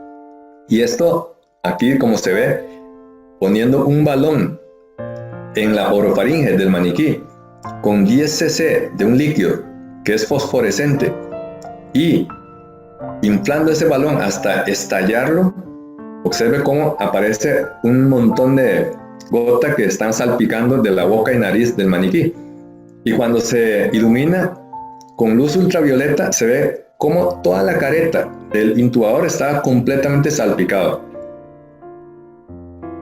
Y esto, aquí como se ve, poniendo un balón en la orofaringe del maniquí con 10 cc de un líquido que es fosforescente y inflando ese balón hasta estallarlo, observe cómo aparece un montón de gotas que están salpicando de la boca y nariz del maniquí. Y cuando se ilumina con luz ultravioleta, se ve cómo toda la careta del intubador estaba completamente salpicado.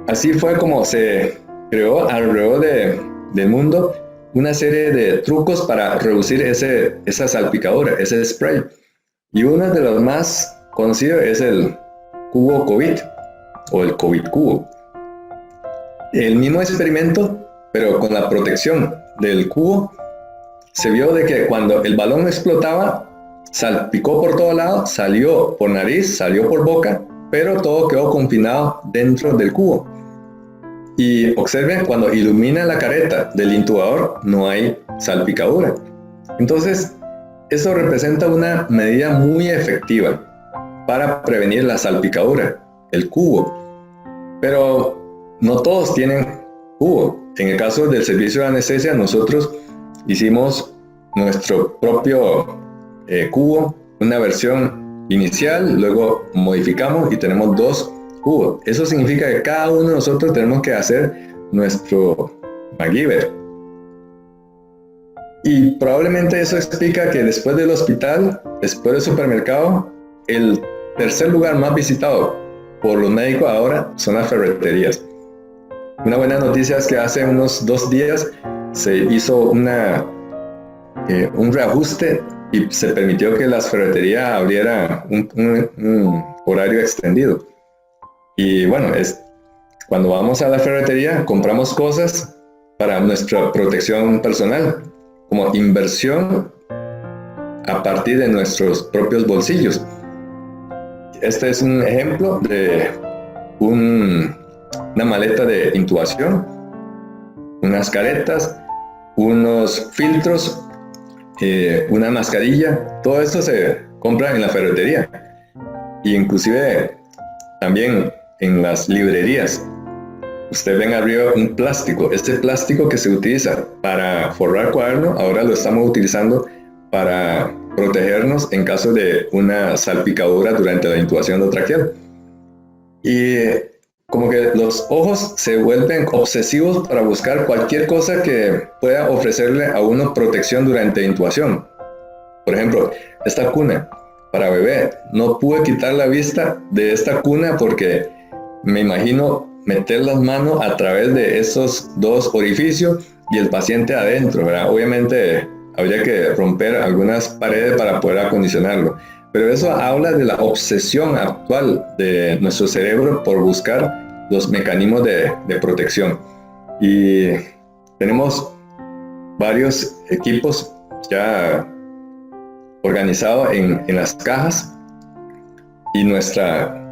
Así fue como se creó alrededor del mundo una serie de trucos para reducir esa salpicadura, ese spray. Y uno de los más conocidos es el cubo COVID o el COVID cubo. El mismo experimento, pero con la protección del cubo, se vio de que cuando el balón explotaba, salpicó por todo lado, salió por nariz, salió por boca, pero todo quedó confinado dentro del cubo. Y observen, cuando ilumina la careta del intubador, no hay salpicadura. Entonces, eso representa una medida muy efectiva para prevenir la salpicadura, el cubo. Pero no todos tienen cubo. En el caso del servicio de anestesia, nosotros hicimos nuestro propio cubo, una versión inicial, luego modificamos y tenemos 2 cubos. Eso significa que cada uno de nosotros tenemos que hacer nuestro MacGyver. Y probablemente eso explica que después del hospital, después del supermercado, el tercer lugar más visitado por los médicos ahora son las ferreterías. Una buena noticia es que hace unos 2 días se hizo un reajuste y se permitió que las ferreterías abrieran un horario extendido. Y bueno, cuando vamos a la ferretería, compramos cosas para nuestra protección personal, como inversión a partir de nuestros propios bolsillos. Este es un ejemplo de una maleta de intubación, unas caretas, unos filtros, una mascarilla. Todo esto se compra en la ferretería, e inclusive también en las librerías. Usted ven arriba un plástico. Este plástico que se utiliza para forrar cuaderno, ahora lo estamos utilizando para protegernos en caso de una salpicadura durante la intubación endotraqueal. Y como que los ojos se vuelven obsesivos para buscar cualquier cosa que pueda ofrecerle a uno protección durante la intubación. Por ejemplo, esta cuna para bebé. No pude quitar la vista de esta cuna porque me imagino meter las manos a través de esos 2 orificios y el paciente adentro, ¿verdad? Obviamente habría que romper algunas paredes para poder acondicionarlo. Pero eso habla de la obsesión actual de nuestro cerebro por buscar los mecanismos de protección. Y tenemos varios equipos ya organizado en las cajas, y nuestra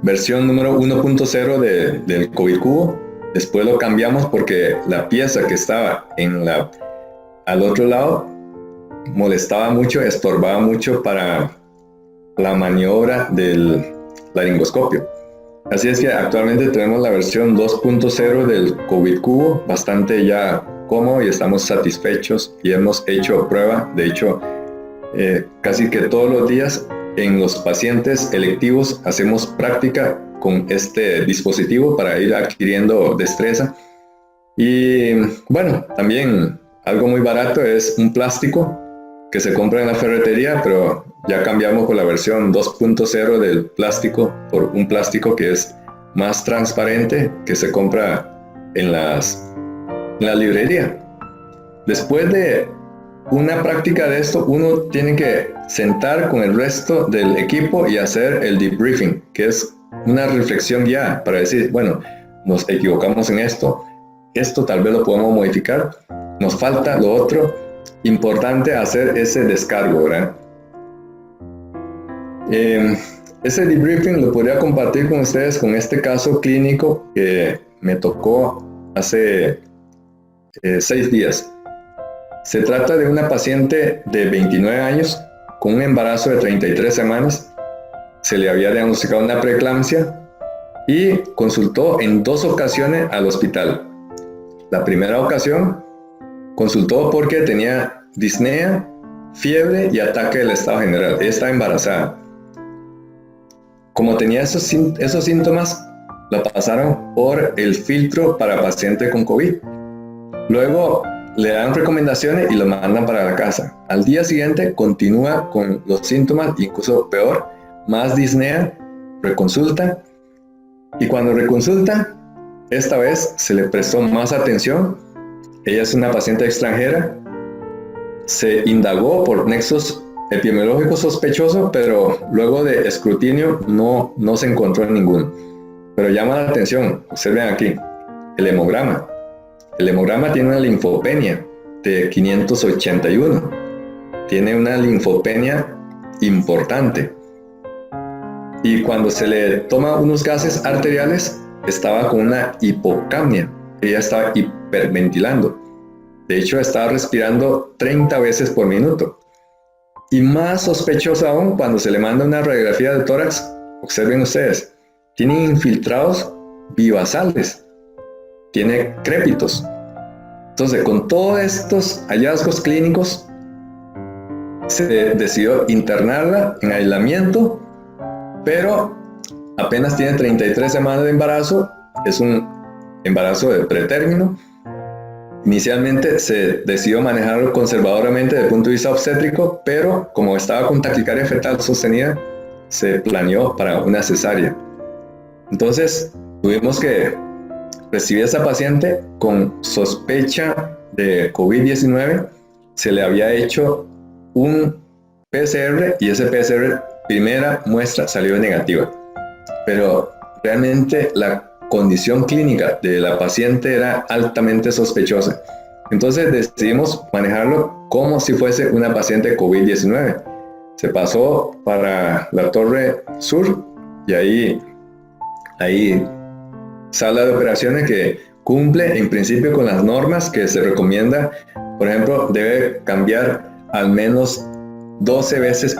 versión número 1.0 del COVID cubo, después lo cambiamos porque la pieza que estaba al otro lado molestaba mucho, estorbaba mucho para la maniobra del laringoscopio. Así es que actualmente tenemos la versión 2.0 del COVID cubo, bastante ya cómodo, y estamos satisfechos y hemos hecho prueba. De hecho, casi que todos los días en los pacientes electivos hacemos práctica con este dispositivo para ir adquiriendo destreza. Y bueno, también algo muy barato es un plástico que se compra en la ferretería, pero ya cambiamos por la versión 2.0 del plástico por un plástico que es más transparente, que se compra en la librería. Después de una práctica de esto, uno tiene que sentar con el resto del equipo y hacer el debriefing, que es una reflexión guiada para decir, bueno, nos equivocamos en esto tal vez lo podemos modificar, nos falta lo otro. Importante hacer ese descargo, ¿verdad? Ese debriefing lo podría compartir con ustedes con este caso clínico que me tocó hace 6 días. Se trata de una paciente de 29 años con un embarazo de 33 semanas. Se le había diagnosticado una preeclampsia y consultó en 2 ocasiones al hospital. La primera ocasión consultó porque tenía disnea, fiebre y ataque del estado general. Ella estaba embarazada. Como tenía esos síntomas, la pasaron por el filtro para paciente con COVID. Luego le dan recomendaciones y lo mandan para la casa. Al día siguiente continúa con los síntomas, incluso peor, más disnea, reconsulta. Y cuando reconsulta, esta vez se le prestó más atención. Ella es una paciente extranjera. Se indagó por nexos epidemiológicos sospechosos, pero luego de escrutinio no se encontró ninguno. Pero llama la atención, observen aquí, el hemograma. El hemograma tiene una linfopenia de 581. Tiene una linfopenia importante. Y cuando se le toma unos gases arteriales, estaba con una hipocapnia. Ella estaba hiperventilando. De hecho, estaba respirando 30 veces por minuto. Y más sospechoso aún, cuando se le manda una radiografía de tórax, observen ustedes, tiene infiltrados bivasales, tiene crépitos. Entonces, con todos estos hallazgos clínicos, se decidió internarla en aislamiento, pero apenas tiene 33 semanas de embarazo, es un embarazo de pretérmino. Inicialmente se decidió manejarlo conservadoramente desde el punto de vista obstétrico, pero como estaba con taquicardia fetal sostenida, se planeó para una cesárea. Entonces tuvimos que recibir a esa paciente con sospecha de COVID-19. Se le había hecho un PCR y ese PCR, primera muestra, salió negativa. Pero realmente la condición clínica de la paciente era altamente sospechosa. Entonces decidimos manejarlo como si fuese una paciente COVID-19. Se pasó para la Torre Sur y ahí sala de operaciones que cumple en principio con las normas que se recomienda. Por ejemplo, debe cambiar al menos 12 veces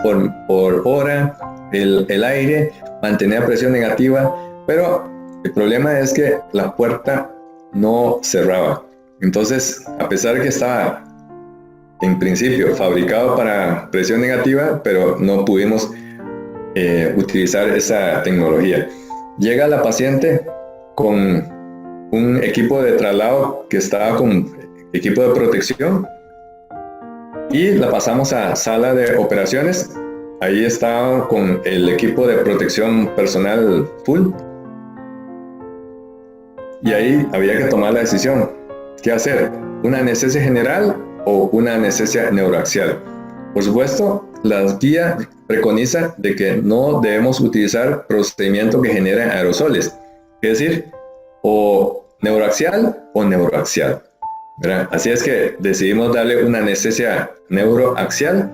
por hora el aire, mantener presión negativa, pero el problema es que la puerta no cerraba. Entonces, a pesar de que estaba en principio fabricado para presión negativa, pero no pudimos utilizar esa tecnología. Llega la paciente con un equipo de traslado que estaba con equipo de protección y la pasamos a sala de operaciones. Ahí estaba con el equipo de protección personal full. Y ahí había que tomar la decisión, ¿qué hacer? ¿Una anestesia general o una anestesia neuroaxial? Por supuesto, la guía preconiza de que no debemos utilizar procedimientos que generen aerosoles, es decir, o neuroaxial o neuroaxial, ¿verdad? Así es que decidimos darle una anestesia neuroaxial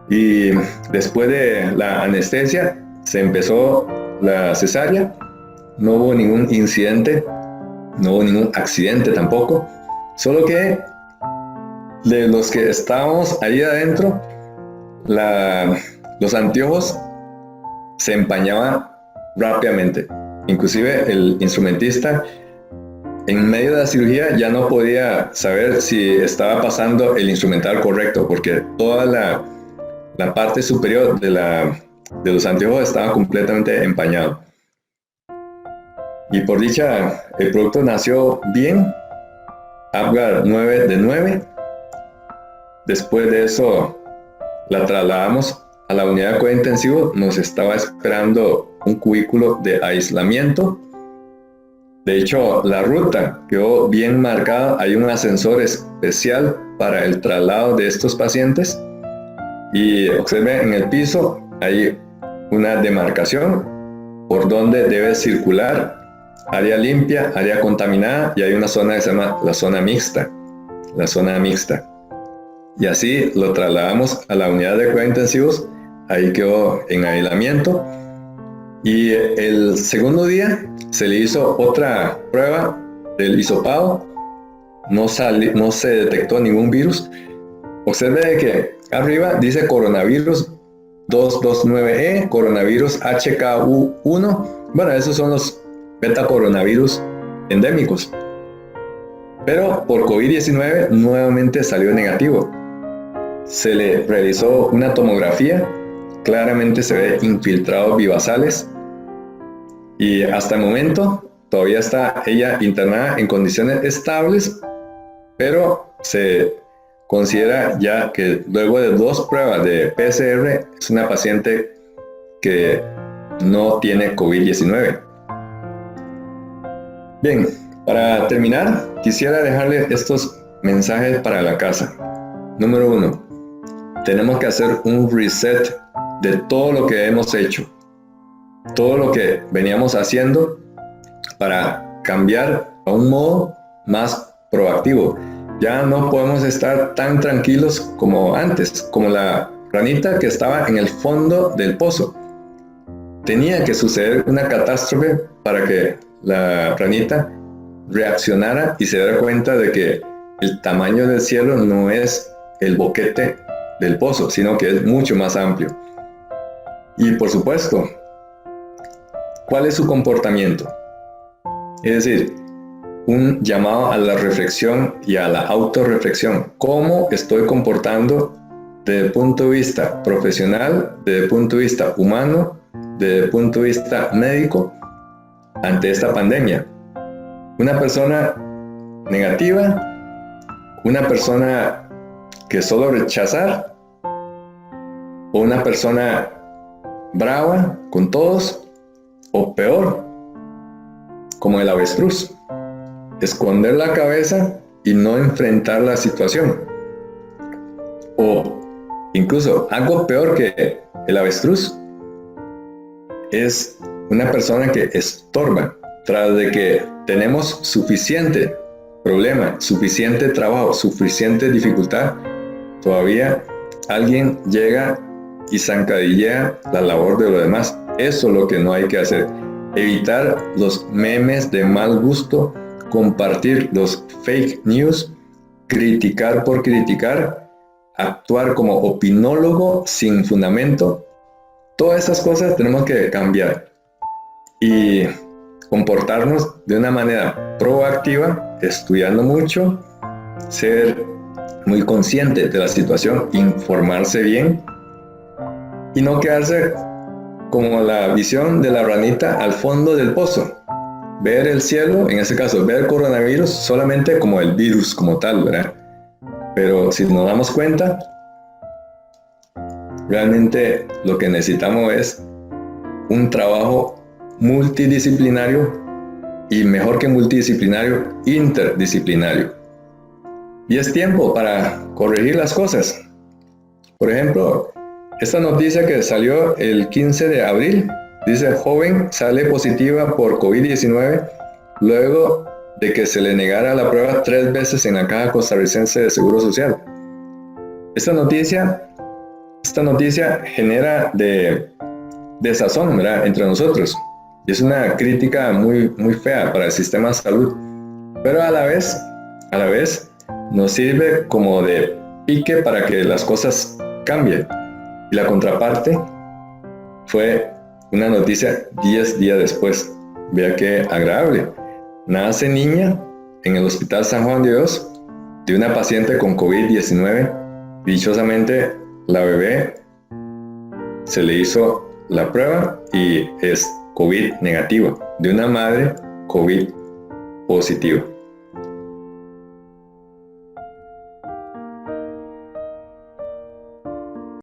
Y después de la anestesia se empezó la cesárea. No hubo ningún incidente, no hubo ningún accidente tampoco, solo que de los que estábamos ahí adentro, los anteojos se empañaban rápidamente. Inclusive el instrumentista en medio de la cirugía ya no podía saber si estaba pasando el instrumental correcto, porque toda la parte superior de los anteojos estaba completamente empañado. Y por dicha, el producto nació bien, Apgar 9 de 9. Después de eso, la trasladamos a la unidad de cuidado intensivo. Nos estaba esperando un cubículo de aislamiento. De hecho, la ruta quedó bien marcada. Hay un ascensor especial para el traslado de estos pacientes. Y observe en el piso, hay una demarcación por donde debe circular. Área limpia, área contaminada, y hay una zona que se llama la zona mixta. La zona mixta. Y así lo trasladamos a la unidad de cuidados intensivos. Ahí quedó en aislamiento. Y el segundo día se le hizo otra prueba del hisopado. No se detectó ningún virus. Observe que arriba dice coronavirus 229E, coronavirus HKU1. Bueno, esos son los beta-coronavirus endémicos. Pero por COVID-19 nuevamente salió negativo. Se le realizó una tomografía, claramente se ve infiltrados bivasales, y hasta el momento todavía está ella internada en condiciones estables, pero se considera ya que luego de 2 pruebas de PCR es una paciente que no tiene COVID-19. Bien, para terminar, quisiera dejarle estos mensajes para la casa. Número 1. Tenemos que hacer un reset de todo lo que hemos hecho, todo lo que veníamos haciendo para cambiar a un modo más proactivo. Ya no podemos estar tan tranquilos como antes, como la ranita que estaba en el fondo del pozo. Tenía que suceder una catástrofe para que la ranita reaccionara y se diera cuenta de que el tamaño del cielo no es el boquete del pozo, sino que es mucho más amplio. Y por supuesto, ¿cuál es su comportamiento? Es decir, un llamado a la reflexión y a la autorreflexión. ¿Cómo estoy comportando desde el punto de vista profesional, desde el punto de vista humano, desde el punto de vista médico ante esta pandemia? Una persona negativa, una persona que solo rechazar, o una persona brava con todos, o peor, como el avestruz, esconder la cabeza y no enfrentar la situación, o incluso algo peor que el avestruz es una persona que estorba. Tras de que tenemos suficiente problema, suficiente trabajo, suficiente dificultad, todavía alguien llega y zancadillea la labor de los demás. Eso es lo que no hay que hacer. Evitar los memes de mal gusto, compartir los fake news, criticar por criticar, actuar como opinólogo sin fundamento. Todas esas cosas tenemos que cambiar y comportarnos de una manera proactiva, estudiando mucho, ser muy consciente de la situación, informarse bien y no quedarse como la visión de la ranita al fondo del pozo. Ver el cielo, en este caso, ver el coronavirus solamente como el virus como tal, ¿verdad? Pero si nos damos cuenta, realmente lo que necesitamos es un trabajo multidisciplinario y, mejor que multidisciplinario, interdisciplinario. Y es tiempo para corregir las cosas. Por ejemplo, esta noticia que salió el 15 de abril, dice: joven sale positiva por COVID-19 luego de que se le negara la prueba 3 veces en la Caja Costarricense de Seguro Social. Esta noticia esta noticia genera de desazón, ¿verdad?, entre nosotros. Y es una crítica muy, muy fea para el sistema de salud. Pero a la vez, nos sirve como de pique para que las cosas cambien. Y la contraparte fue una noticia 10 días después. Vea qué agradable. Nace niña en el Hospital San Juan de Dios de una paciente con COVID-19. Dichosamente, la bebé se le hizo la prueba y es COVID negativo, de una madre COVID positiva.